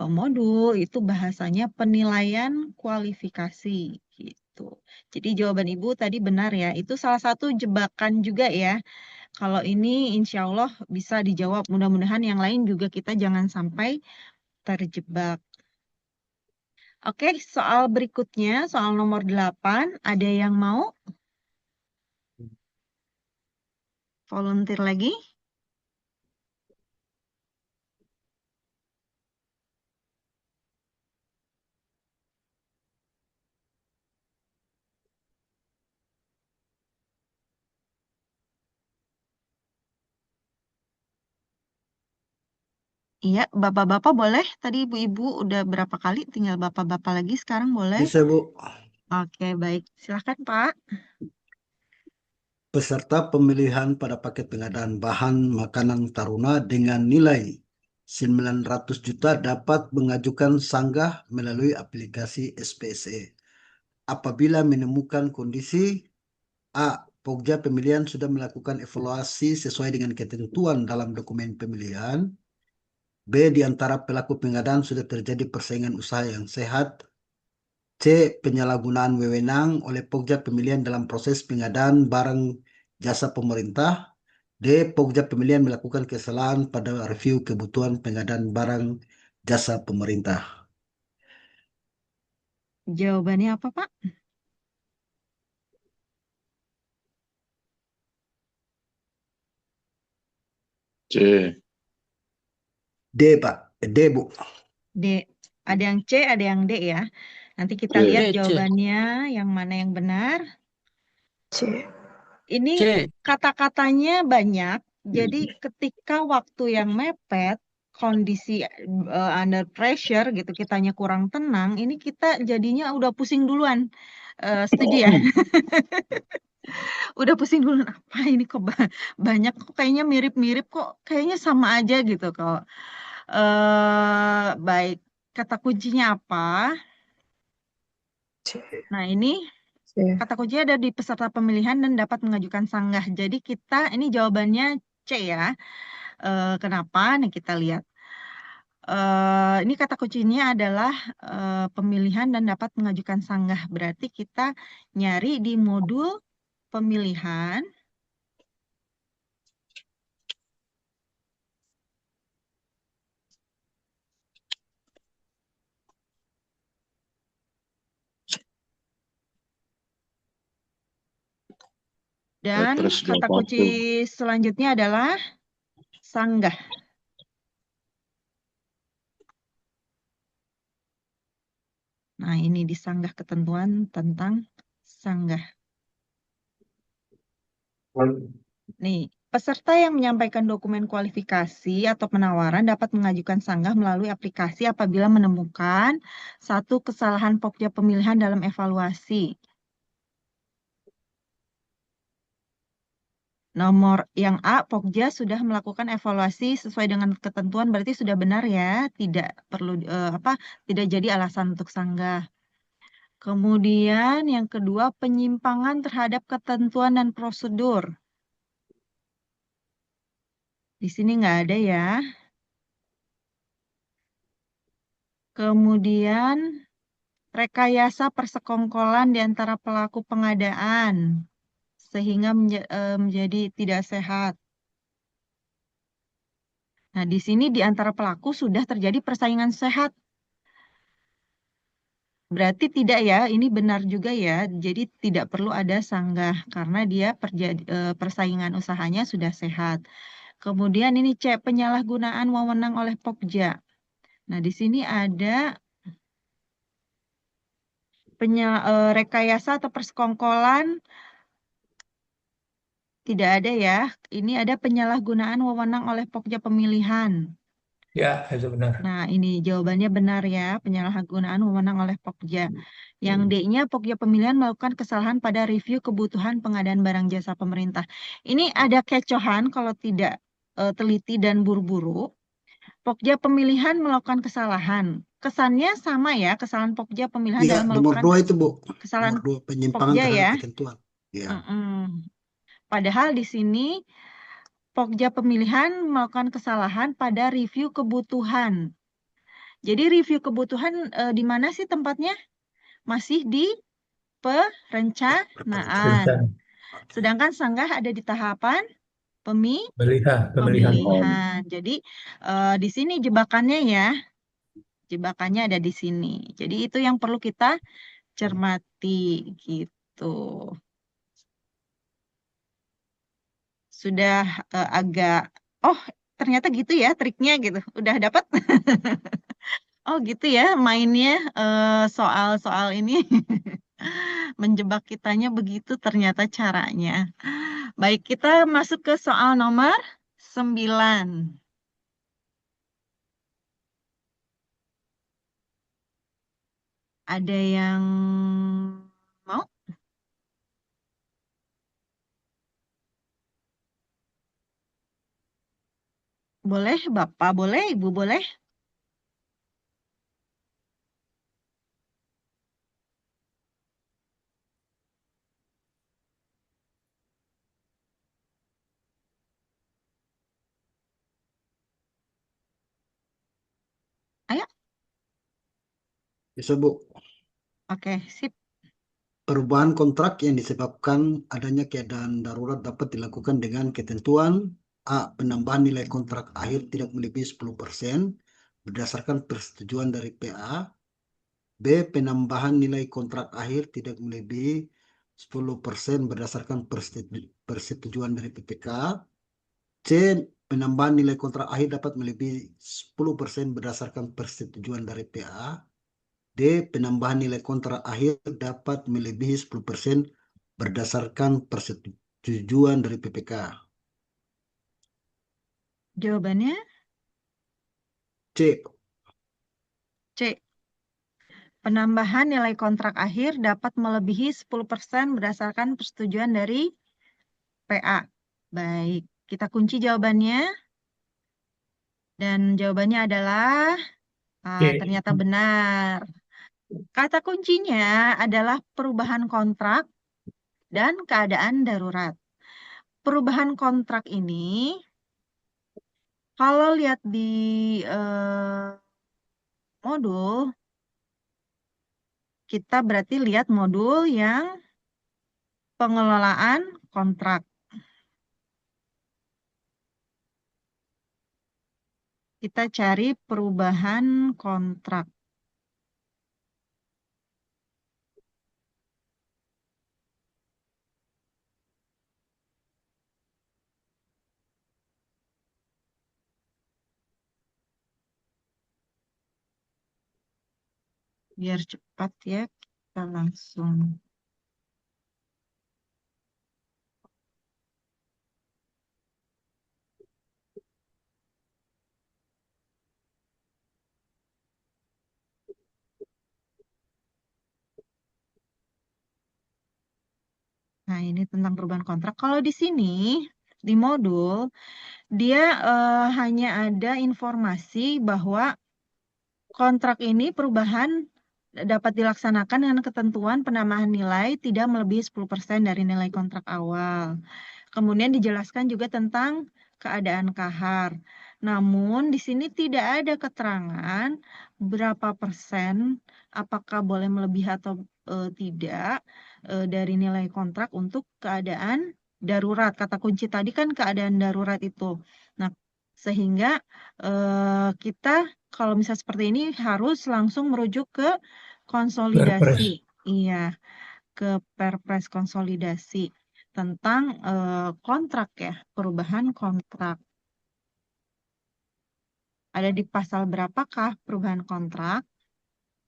[SPEAKER 1] modul itu bahasanya penilaian kualifikasi gitu. Jadi jawaban Ibu tadi benar ya. Itu salah satu jebakan juga ya. Kalau ini insya Allah bisa dijawab. Mudah-mudahan yang lain juga kita jangan sampai terjebak. Oke, soal berikutnya, soal nomor 8. Ada yang mau volunteer lagi? Iya, bapak-bapak boleh. Tadi ibu-ibu udah berapa kali, tinggal bapak-bapak lagi. Sekarang boleh.
[SPEAKER 4] Bisa, Bu.
[SPEAKER 1] Oke, baik. Silahkan, Pak.
[SPEAKER 4] Peserta pemilihan pada paket pengadaan bahan makanan taruna dengan nilai 900 juta dapat mengajukan sanggah melalui aplikasi SPSE. Apabila menemukan kondisi A. Pokja pemilihan sudah melakukan evaluasi sesuai dengan ketentuan dalam dokumen pemilihan. B. Di antara pelaku pengadaan sudah terjadi persaingan usaha yang sehat. C. Penyalahgunaan wewenang oleh Pokja pemilihan dalam proses pengadaan barang jasa pemerintah. D. Pokja pemilihan melakukan kesalahan pada review kebutuhan pengadaan barang jasa pemerintah.
[SPEAKER 1] Jawabannya apa, Pak?
[SPEAKER 3] C.
[SPEAKER 4] D, Pak. D, Bu.
[SPEAKER 1] D. Ada yang C, ada yang D ya. Nanti kita
[SPEAKER 3] C.
[SPEAKER 1] lihat
[SPEAKER 8] C.
[SPEAKER 1] jawabannya yang mana yang benar.
[SPEAKER 5] C.
[SPEAKER 1] Ini
[SPEAKER 8] C.
[SPEAKER 1] kata-katanya banyak. Jadi ketika waktu yang mepet, kondisi under pressure gitu, kitanya kurang tenang, ini kita jadinya udah pusing duluan. Setuju ya? Udah pusing duluan. Apa ini kok banyak, kok kayaknya mirip-mirip, kok kayaknya sama aja gitu kok. Baik, kata kuncinya apa?
[SPEAKER 5] C.
[SPEAKER 1] Nah, ini
[SPEAKER 5] C.
[SPEAKER 1] kata kuncinya ada di peserta pemilihan dan dapat mengajukan sanggah. Jadi kita, ini jawabannya C ya. Kenapa? Nih kita lihat. Ini kata kuncinya adalah pemilihan dan dapat mengajukan sanggah. Berarti kita nyari di modul pemilihan. Dan
[SPEAKER 3] Terus
[SPEAKER 1] kata kunci selanjutnya adalah sanggah. Nah, ini di sanggah, ketentuan tentang sanggah. Nih, peserta yang menyampaikan dokumen kualifikasi atau penawaran dapat mengajukan sanggah melalui aplikasi apabila menemukan satu kesalahan Pokja pemilihan dalam evaluasi. Nomor yang A, Pokja sudah melakukan evaluasi sesuai dengan ketentuan, berarti sudah benar ya, tidak perlu tidak jadi alasan untuk sanggah. Kemudian yang kedua, penyimpangan terhadap ketentuan dan prosedur. Di sini nggak ada ya. Kemudian rekayasa persekongkolan di antara pelaku pengadaan sehingga menjadi tidak sehat. Nah, di sini di antara pelaku sudah terjadi persaingan sehat. Berarti tidak ya, ini benar juga ya. Jadi tidak perlu ada sanggah karena dia persaingan usahanya sudah sehat. Kemudian ini C, penyalahgunaan wewenang oleh Pokja. Nah, di sini ada rekayasa atau persekongkolan. Tidak ada ya. Ini ada penyalahgunaan wewenang oleh Pokja pemilihan.
[SPEAKER 6] Ya, itu benar.
[SPEAKER 1] Nah, ini jawabannya benar ya, penyalahgunaan wewenang oleh Pokja. Yang D-nya, Pokja pemilihan melakukan kesalahan pada review kebutuhan pengadaan barang jasa pemerintah. Ini ada kecohan kalau tidak teliti dan buru-buru. Pokja pemilihan melakukan kesalahan. Kesannya sama ya, kesalahan Pokja pemilihan
[SPEAKER 4] Iya,
[SPEAKER 1] dalam
[SPEAKER 4] nomor
[SPEAKER 1] melakukan
[SPEAKER 4] 2 itu, Bu.
[SPEAKER 1] kesalahan
[SPEAKER 4] Nomor 2, penyimpangan
[SPEAKER 1] Pokja
[SPEAKER 4] terhadap
[SPEAKER 1] ya.
[SPEAKER 4] ketentuan. Ya.
[SPEAKER 1] Padahal di sini Pokja pemilihan melakukan kesalahan pada review kebutuhan. Jadi review kebutuhan di mana sih tempatnya? Masih di perencanaan. Sedangkan sanggah ada di tahapan
[SPEAKER 6] Pemilihan.
[SPEAKER 1] pemilihan. Jadi di sini jebakannya ya, jebakannya ada di sini. Jadi itu yang perlu kita cermati gitu. Sudah agak, oh ternyata gitu ya triknya gitu. Udah dapat? Oh gitu ya mainnya soal-soal ini. Menjebak kitanya begitu ternyata caranya. Baik, kita masuk ke soal nomor 9. Ada yang mau? Boleh, Bapak boleh, Ibu boleh? Ayo,
[SPEAKER 4] Bisa, Bu.
[SPEAKER 1] oke, sip.
[SPEAKER 4] Perubahan kontrak yang disebabkan adanya keadaan darurat dapat dilakukan dengan ketentuan A. Penambahan nilai kontrak akhir tidak melebihi 10% berdasarkan persetujuan dari PA. B. Penambahan nilai kontrak akhir tidak melebihi 10% berdasarkan persetujuan dari PPK. C. Penambahan nilai kontrak akhir dapat melebihi 10% berdasarkan persetujuan dari PA. D. Penambahan nilai kontrak akhir dapat melebihi 10% berdasarkan persetujuan dari PPK.
[SPEAKER 1] Jawabannya
[SPEAKER 4] C.
[SPEAKER 1] C. Penambahan nilai kontrak akhir dapat melebihi 10% berdasarkan persetujuan dari PA. Baik, kita kunci jawabannya. Dan jawabannya adalah
[SPEAKER 6] Oke.
[SPEAKER 1] ternyata benar. Kata kuncinya adalah perubahan kontrak dan keadaan darurat. Perubahan kontrak ini, kalau lihat di modul, kita berarti lihat modul yang pengelolaan kontrak. Kita cari perubahan kontrak. Biar cepat ya, kita langsung. Nah, ini tentang perubahan kontrak. Kalau di sini, di modul, dia hanya ada informasi bahwa kontrak ini perubahan dapat dilaksanakan dengan ketentuan penambahan nilai tidak melebihi 10% dari nilai kontrak awal. Kemudian dijelaskan juga tentang keadaan kahar. Namun di sini tidak ada keterangan berapa persen, apakah boleh melebihi atau tidak dari nilai kontrak untuk keadaan darurat. Kata kunci tadi kan keadaan darurat itu. Nah, sehingga kita kalau misalnya seperti ini harus langsung merujuk ke konsolidasi. Iya, ke Perpres konsolidasi tentang kontrak ya, perubahan kontrak. Ada di pasal berapakah perubahan kontrak?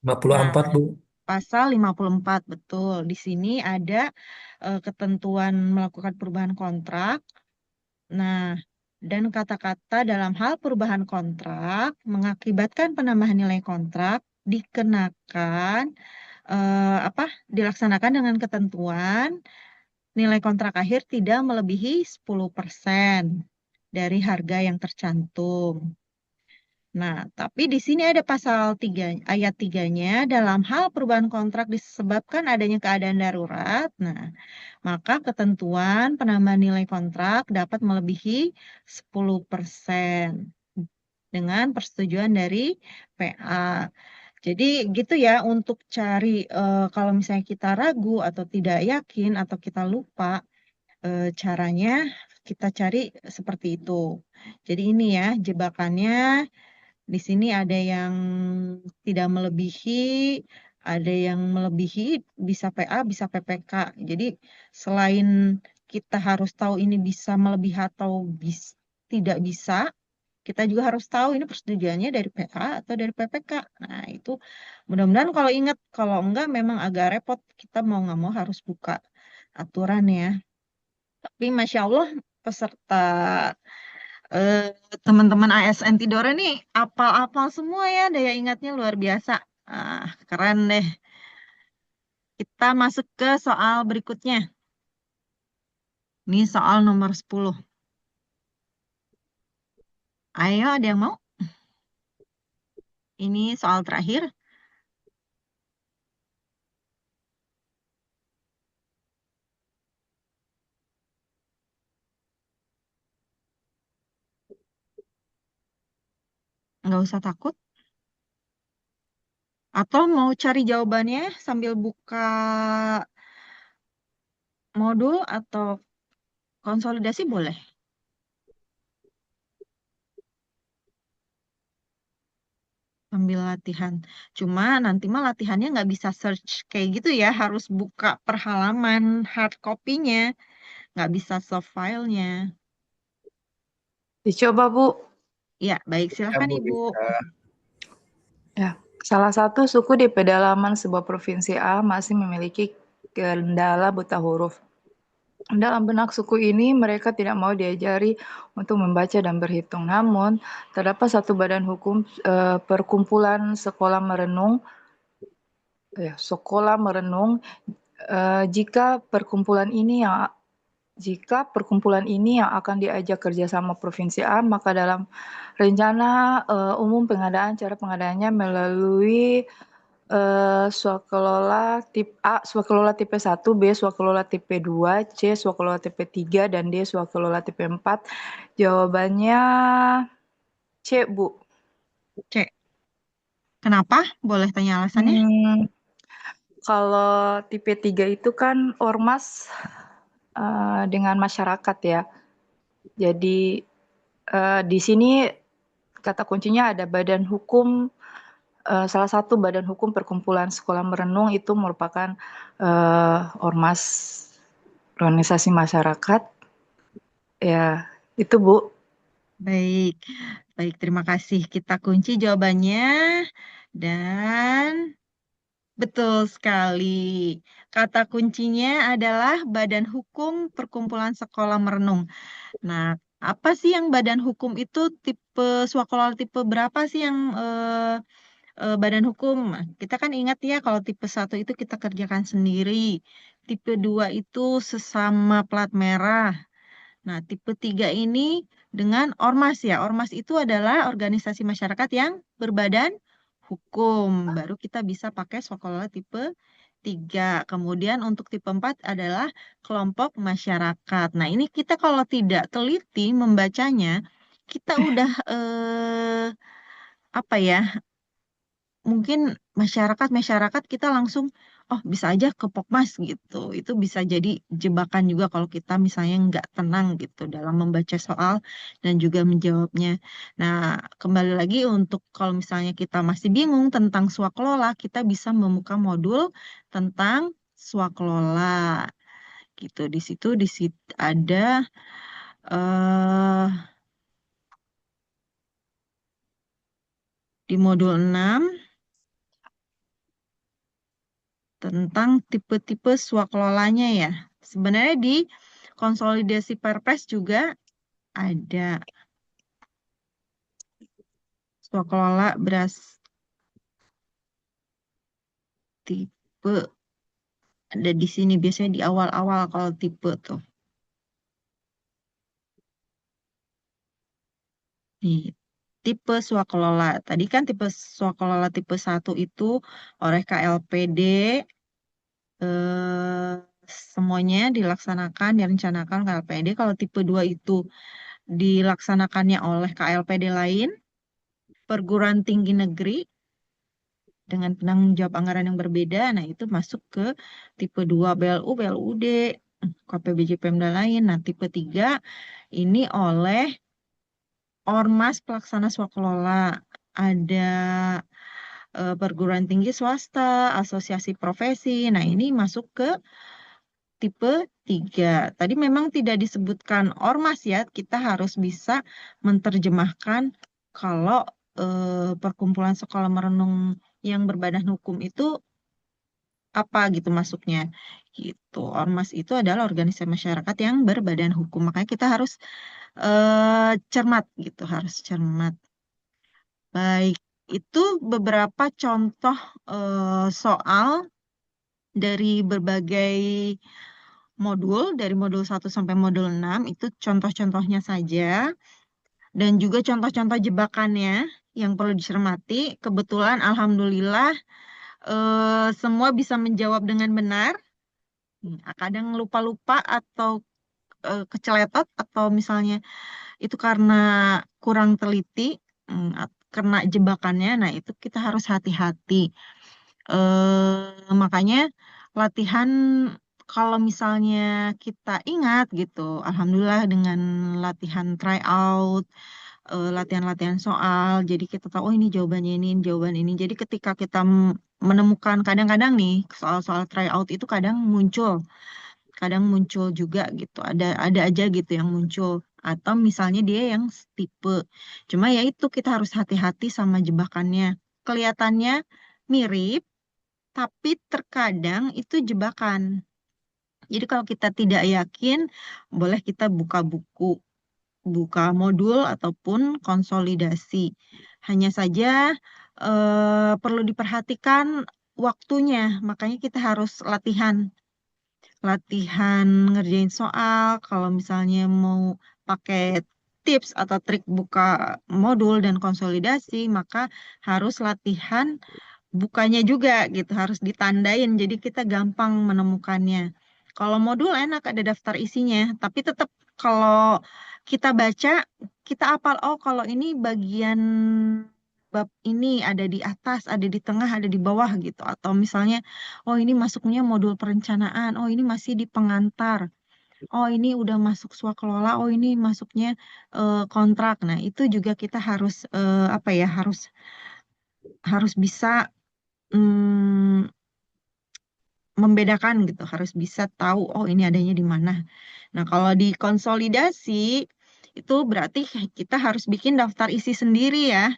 [SPEAKER 6] 54, Bu.
[SPEAKER 1] Pasal 54, betul. Di sini ada ketentuan melakukan perubahan kontrak. Nah, dan kata-kata dalam hal perubahan kontrak mengakibatkan penambahan nilai kontrak dikenakan dilaksanakan dengan ketentuan nilai kontrak akhir tidak melebihi 10% dari harga yang tercantum. Nah, tapi di sini ada pasal 3, ayat 3-nya, dalam hal perubahan kontrak disebabkan adanya keadaan darurat. Nah, maka ketentuan penambahan nilai kontrak dapat melebihi 10% dengan persetujuan dari PA. Jadi gitu ya untuk cari kalau misalnya kita ragu atau tidak yakin atau kita lupa caranya kita cari seperti itu. Jadi ini ya jebakannya. Di sini ada yang tidak melebihi, ada yang melebihi, bisa PA, bisa PPK. Jadi selain kita harus tahu ini bisa melebihi atau tidak bisa, kita juga harus tahu ini persetujuannya dari PA atau dari PPK. Nah, itu mudah-mudahan kalau ingat, kalau enggak memang agak repot. Kita mau nggak mau harus buka aturan ya. Tapi Masya Allah peserta eh, teman-teman ASN Tidore nih apal-apal semua ya, daya ingatnya luar biasa. Keren deh. Kita masuk ke soal berikutnya. Ini soal nomor 10. Ayo, ada yang mau? Ini soal terakhir. Nggak usah takut. Atau mau cari jawabannya sambil buka modul atau konsolidasi boleh. Sambil latihan. Cuma nanti mah latihannya nggak bisa search kayak gitu ya. Harus buka per halaman hard copy-nya. Nggak bisa soft file-nya.
[SPEAKER 5] Dicoba, Bu.
[SPEAKER 1] Ya, baik.
[SPEAKER 9] Ya,
[SPEAKER 1] Silahkan
[SPEAKER 9] Bu
[SPEAKER 1] Ibu.
[SPEAKER 9] Rika.
[SPEAKER 5] Ya, salah satu suku di pedalaman sebuah provinsi A masih memiliki kendala buta huruf. Dalam benak suku ini, mereka tidak mau diajari untuk membaca dan berhitung. Namun, terdapat satu badan hukum perkumpulan sekolah merenung, jika perkumpulan ini yang akan diajak kerjasama Provinsi A, maka dalam rencana umum pengadaan, cara pengadaannya melalui swakelola tipe A, swakelola tipe 1, B, swakelola tipe 2, C, swakelola tipe 3, dan D, swakelola tipe 4. Jawabannya C, Bu.
[SPEAKER 1] C. Kenapa? Boleh tanya alasannya?
[SPEAKER 5] Kalau tipe 3 itu kan ormas dengan masyarakat ya. Jadi di sini kata kuncinya ada badan hukum, salah satu badan hukum perkumpulan sekolah merenung itu merupakan ormas organisasi masyarakat. Ya, itu Bu.
[SPEAKER 1] Baik. Baik, terima kasih. Kita kunci jawabannya. Dan betul sekali. Kata kuncinya adalah Badan Hukum Perkumpulan Sekolah Merenung. Nah, apa sih yang badan hukum itu tipe swakelola tipe berapa sih yang badan hukum? Nah, kita kan ingat ya kalau tipe 1 itu kita kerjakan sendiri. Tipe 2 itu sesama plat merah. Nah, tipe 3 ini dengan ormas ya. Ormas itu adalah organisasi masyarakat yang berbadan hukum. Baru kita bisa pakai swakelola tipe 3. Kemudian untuk tipe 4 adalah kelompok masyarakat. Nah, ini kita kalau tidak teliti membacanya, kita udah apa ya? Mungkin masyarakat kita langsung oh bisa aja ke Pokmas gitu. Itu bisa jadi jebakan juga kalau kita misalnya nggak tenang gitu dalam membaca soal dan juga menjawabnya. Nah, kembali lagi untuk kalau misalnya kita masih bingung tentang swakelola, kita bisa membuka modul tentang swakelola gitu. Di situ ada eh di modul 6 tentang tipe-tipe swakelolanya ya. Sebenarnya di konsolidasi Perpres juga ada swakelola beras tipe. Ada di sini biasanya di awal-awal kalau tipe tuh. Nih, tipe swakelola. Tadi kan tipe swakelola tipe 1 itu oleh KLPD semuanya dilaksanakan, direncanakan KLPD. Kalau tipe 2 itu dilaksanakannya oleh KLPD lain, perguruan tinggi negeri dengan penanggung jawab anggaran yang berbeda. Nah, itu masuk ke tipe 2 BLU, BLUD. KPBJ Pemda lain. Nah, tipe 3 ini oleh ormas pelaksana swakelola. Ada perguruan tinggi swasta, asosiasi profesi. Nah, ini masuk ke tipe 3. Tadi memang tidak disebutkan ormas ya, kita harus bisa menerjemahkan kalau perkumpulan sekolah merenung yang berbadan hukum itu apa gitu masuknya. Gitu. Ormas itu adalah organisasi masyarakat yang berbadan hukum. Makanya kita harus cermat gitu, harus cermat. Baik, itu beberapa contoh soal dari berbagai modul, dari modul 1 sampai modul 6, itu contoh-contohnya saja. Dan juga contoh-contoh jebakannya yang perlu dicermati. Kebetulan, alhamdulillah, semua bisa menjawab dengan benar. Kadang lupa-lupa atau keceletot, atau misalnya itu karena kurang teliti, kena jebakannya. Nah, itu kita harus hati-hati. Makanya latihan, kalau misalnya kita ingat gitu, alhamdulillah dengan latihan try out, latihan-latihan soal, jadi kita tahu oh ini jawabannya ini, jawaban ini. Jadi ketika kita menemukan, kadang-kadang nih soal-soal try out itu kadang muncul juga gitu. Ada aja gitu yang muncul. Atau misalnya dia yang tipe. Cuma ya itu kita harus hati-hati sama jebakannya. Kelihatannya mirip, tapi terkadang itu jebakan. Jadi kalau kita tidak yakin, boleh kita buka buku, buka modul ataupun konsolidasi. Hanya saja perlu diperhatikan waktunya. Makanya kita harus latihan ngerjain soal. Kalau misalnya mau pakai tips atau trik buka modul dan konsolidasi, maka harus latihan bukanya juga gitu, harus ditandain. Jadi kita gampang menemukannya. Kalau modul enak ada daftar isinya, tapi tetap kalau kita baca, kita hafal, oh kalau ini bagian bab ini ada di atas, ada di tengah, ada di bawah gitu. Atau misalnya, oh ini masuknya modul perencanaan, oh ini masih di pengantar. Oh ini udah masuk swakelola, oh ini masuknya kontrak. Nah itu juga kita harus apa ya, harus bisa mm, membedakan gitu, harus bisa tahu oh ini adanya di mana. Nah, kalau di konsolidasi itu berarti kita harus bikin daftar isi sendiri ya.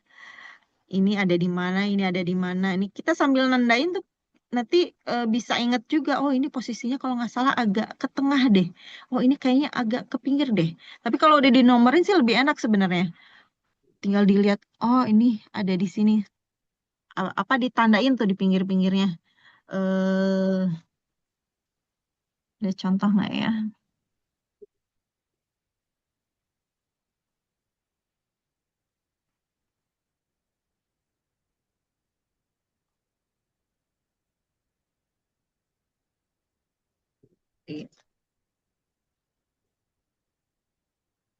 [SPEAKER 1] Ini ada di mana, ini ada di mana. Ini kita sambil nandain tuh nanti bisa ingat juga, oh ini posisinya kalau nggak salah agak ke tengah deh. Oh ini kayaknya agak ke pinggir deh. Tapi kalau udah dinomorin sih lebih enak sebenarnya. Tinggal dilihat, oh ini ada di sini. Apa ditandain tuh di pinggir-pinggirnya. Eh, ada contoh nggak ya?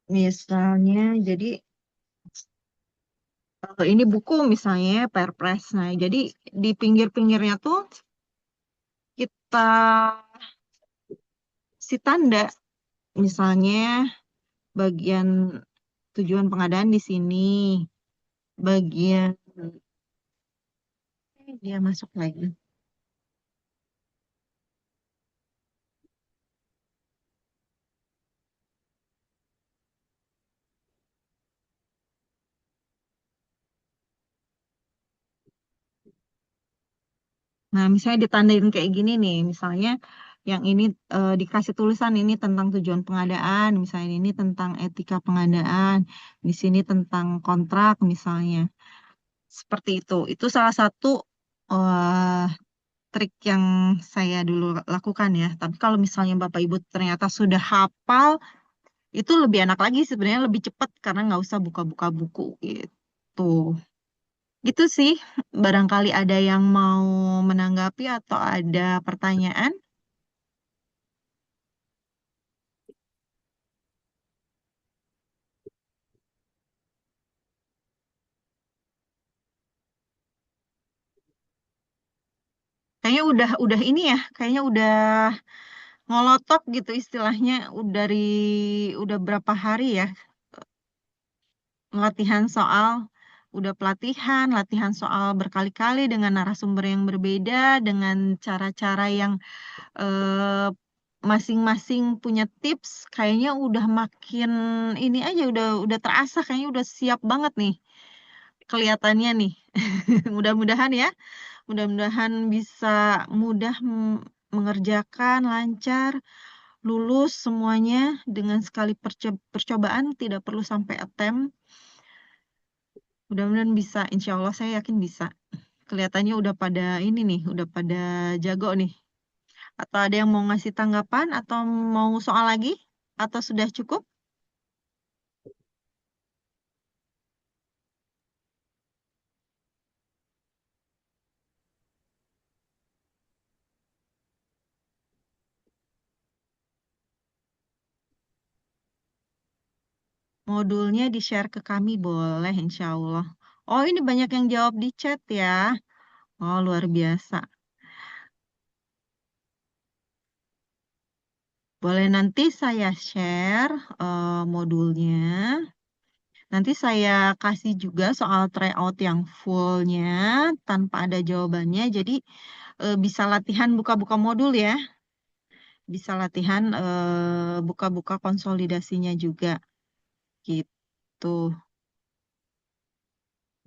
[SPEAKER 1] Misalnya, jadi ini buku misalnya Perpres. Nah, jadi di pinggir-pinggirnya tuh kita si tanda, misalnya bagian tujuan pengadaan di sini, bagian dia masuk lagi. Nah, misalnya ditandain kayak gini nih, misalnya yang ini dikasih tulisan ini tentang tujuan pengadaan, misalnya ini tentang etika pengadaan, di sini tentang kontrak misalnya. Seperti itu. Itu salah satu eh, trik yang saya dulu lakukan ya. Tapi kalau misalnya Bapak Ibu ternyata sudah hafal, itu lebih enak lagi sebenarnya, lebih cepat karena nggak usah buka-buka buku gitu. Gitu sih. Barangkali ada yang mau menanggapi atau ada pertanyaan. Kayaknya udah ini ya, kayaknya udah ngolotok gitu istilahnya udah berapa hari ya latihan soal, udah latihan soal berkali-kali dengan narasumber yang berbeda, dengan cara-cara yang eh, masing-masing punya tips, kayaknya udah makin ini aja udah terasa, kayaknya udah siap banget nih kelihatannya nih. Mudah-mudahan ya, mudah-mudahan bisa mudah mengerjakan lancar, lulus semuanya dengan sekali percobaan, tidak perlu sampai attempt. Mudah-mudahan bisa, insya Allah saya yakin bisa. Kelihatannya udah pada ini nih, udah pada jago nih. Atau ada yang mau ngasih tanggapan atau mau soal lagi? Atau sudah cukup? Modulnya di-share ke kami boleh, insya Allah. Oh, ini banyak yang jawab di chat ya. Oh, luar biasa. Boleh nanti saya share modulnya. Nanti saya kasih juga soal tryout yang fullnya tanpa ada jawabannya. Jadi bisa latihan buka-buka modul ya. Bisa latihan buka-buka konsolidasinya juga. Gitu.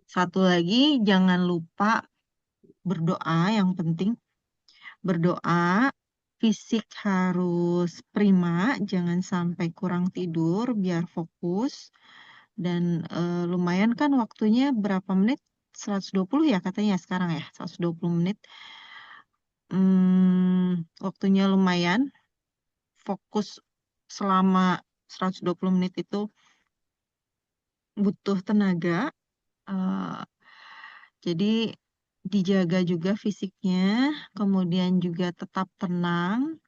[SPEAKER 1] Satu lagi, jangan lupa berdoa yang penting. Berdoa, fisik harus prima, jangan sampai kurang tidur biar fokus. Dan lumayan kan waktunya berapa menit? 120 ya katanya sekarang ya, 120 menit. Waktunya lumayan, fokus selama 120 menit itu butuh tenaga. Jadi dijaga juga fisiknya, kemudian juga tetap tenang.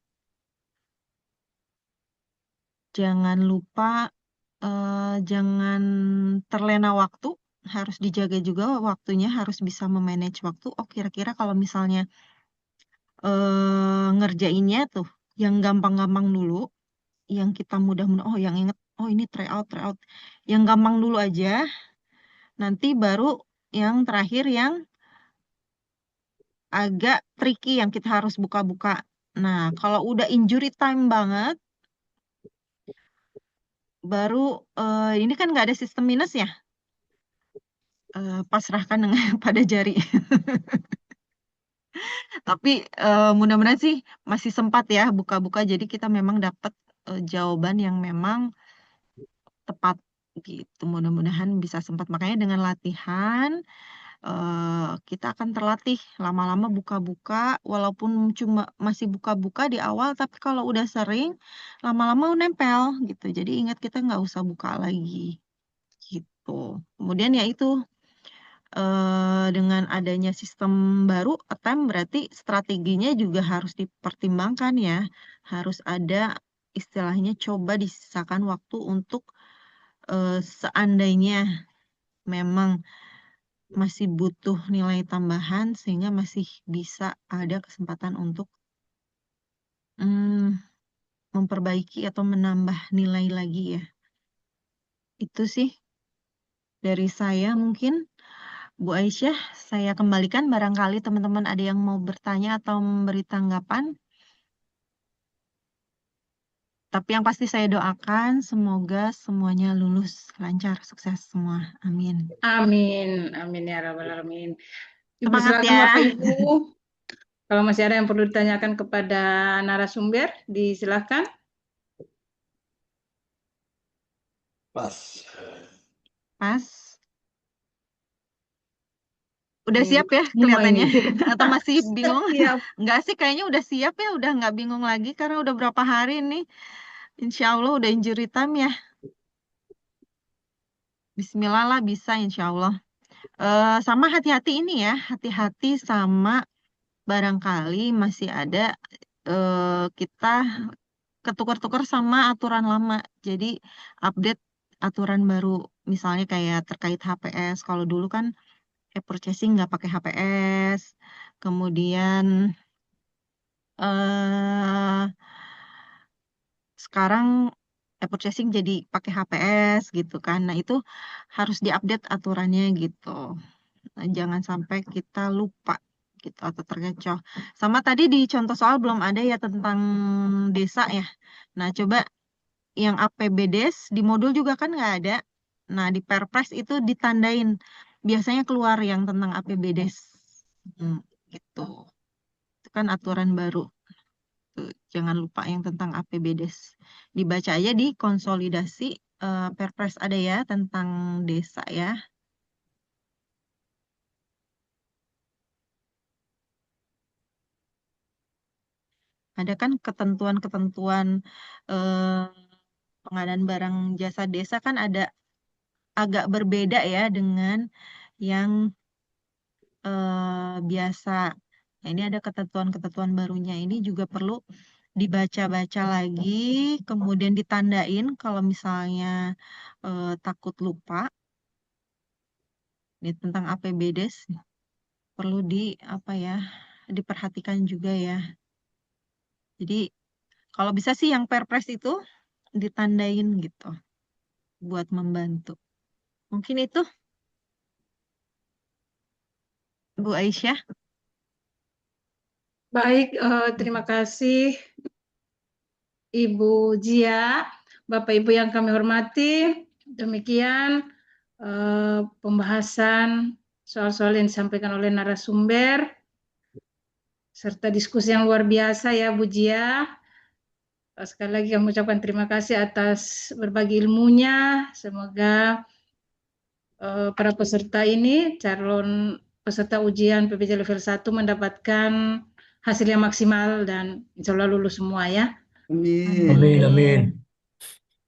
[SPEAKER 1] Jangan lupa, jangan terlena waktu. Harus dijaga juga waktunya, harus bisa memanage waktu. Oh, kira-kira kalau misalnya ngerjainnya tuh, yang gampang-gampang dulu, yang kita mudah-mudah, oh yang inget, oh ini tryout. Yang gampang dulu aja, nanti baru yang terakhir yang agak tricky yang kita harus buka-buka. Nah, kalau udah injury time banget, baru ini kan nggak ada sistem minus ya, pasrahkan dengan pada jari. Tapi mudah-mudahan sih masih sempat ya buka-buka. Jadi kita memang dapat jawaban yang memang tepat gitu. Mudah-mudahan bisa sempat. Makanya dengan latihan kita akan terlatih lama-lama buka-buka, walaupun cuma masih buka-buka di awal, tapi kalau udah sering, lama-lama nempel gitu. Jadi ingat kita nggak usah buka lagi gitu. Kemudian ya itu dengan adanya sistem baru, attempt berarti strateginya juga harus dipertimbangkan ya. Harus ada istilahnya coba disisakan waktu untuk seandainya memang masih butuh nilai tambahan sehingga masih bisa ada kesempatan untuk memperbaiki atau menambah nilai lagi ya. Itu sih dari saya mungkin. Bu Aisyah, saya kembalikan barangkali teman-teman ada yang mau bertanya atau memberi tanggapan. Tapi yang pasti saya doakan semoga semuanya lulus lancar, sukses semua. Amin.
[SPEAKER 2] Amin, amin ya rabbal alamin. Ibu
[SPEAKER 1] Semangat
[SPEAKER 2] silakan
[SPEAKER 1] ya.
[SPEAKER 2] Bapak Ibu. Kalau masih ada yang perlu ditanyakan kepada narasumber, disilakan.
[SPEAKER 4] Pas.
[SPEAKER 1] Udah siap ya
[SPEAKER 2] Semua
[SPEAKER 1] kelihatannya?
[SPEAKER 2] ini.
[SPEAKER 1] Atau masih bingung?
[SPEAKER 2] Siap.
[SPEAKER 1] Enggak sih, kayaknya udah siap ya, udah nggak bingung lagi karena udah berapa hari nih. Insya Allah udah injury time ya. Bismillah lah bisa insya Allah. Sama hati-hati ini ya, hati-hati sama barangkali masih ada kita ketukar-tukar sama aturan lama. Jadi update aturan baru, misalnya kayak terkait HPS. Kalau dulu kan purchasing nggak pakai HPS, kemudian sekarang purchasing jadi pakai HPS gitu kan. Nah, itu harus diupdate aturannya gitu. Nah, jangan sampai kita lupa gitu atau terkecoh. Sama tadi di contoh soal belum ada ya tentang desa ya. Nah, coba yang APBDes di modul juga kan nggak ada. Nah, di Perpres itu ditandain. Biasanya keluar yang tentang APBDes. Gitu. Itu kan aturan baru. Tuh, jangan lupa yang tentang APBDes. Dibaca aja di konsolidasi Perpres ada ya tentang desa ya. Ada kan ketentuan-ketentuan pengadaan barang jasa desa kan ada agak berbeda ya dengan yang biasa. Nah, ini ada ketentuan-ketentuan barunya. Ini juga perlu dibaca-baca lagi, kemudian ditandain kalau misalnya takut lupa. Ini tentang APBDes perlu diperhatikan juga ya. Jadi kalau bisa sih yang Perpres itu ditandain gitu buat membantu. Mungkin itu Bu Aisyah.
[SPEAKER 2] Baik, terima kasih Ibu Jia, Bapak Ibu yang kami hormati. Demikian pembahasan soal-soal yang disampaikan oleh narasumber serta diskusi yang luar biasa ya Bu Jia. Sekali lagi kami ucapkan terima kasih atas berbagi ilmunya. Semoga para peserta ini, calon peserta ujian PPJ level 1 mendapatkan hasil yang maksimal dan insya Allah lulus semua ya.
[SPEAKER 4] Amin.
[SPEAKER 6] Amin, amin.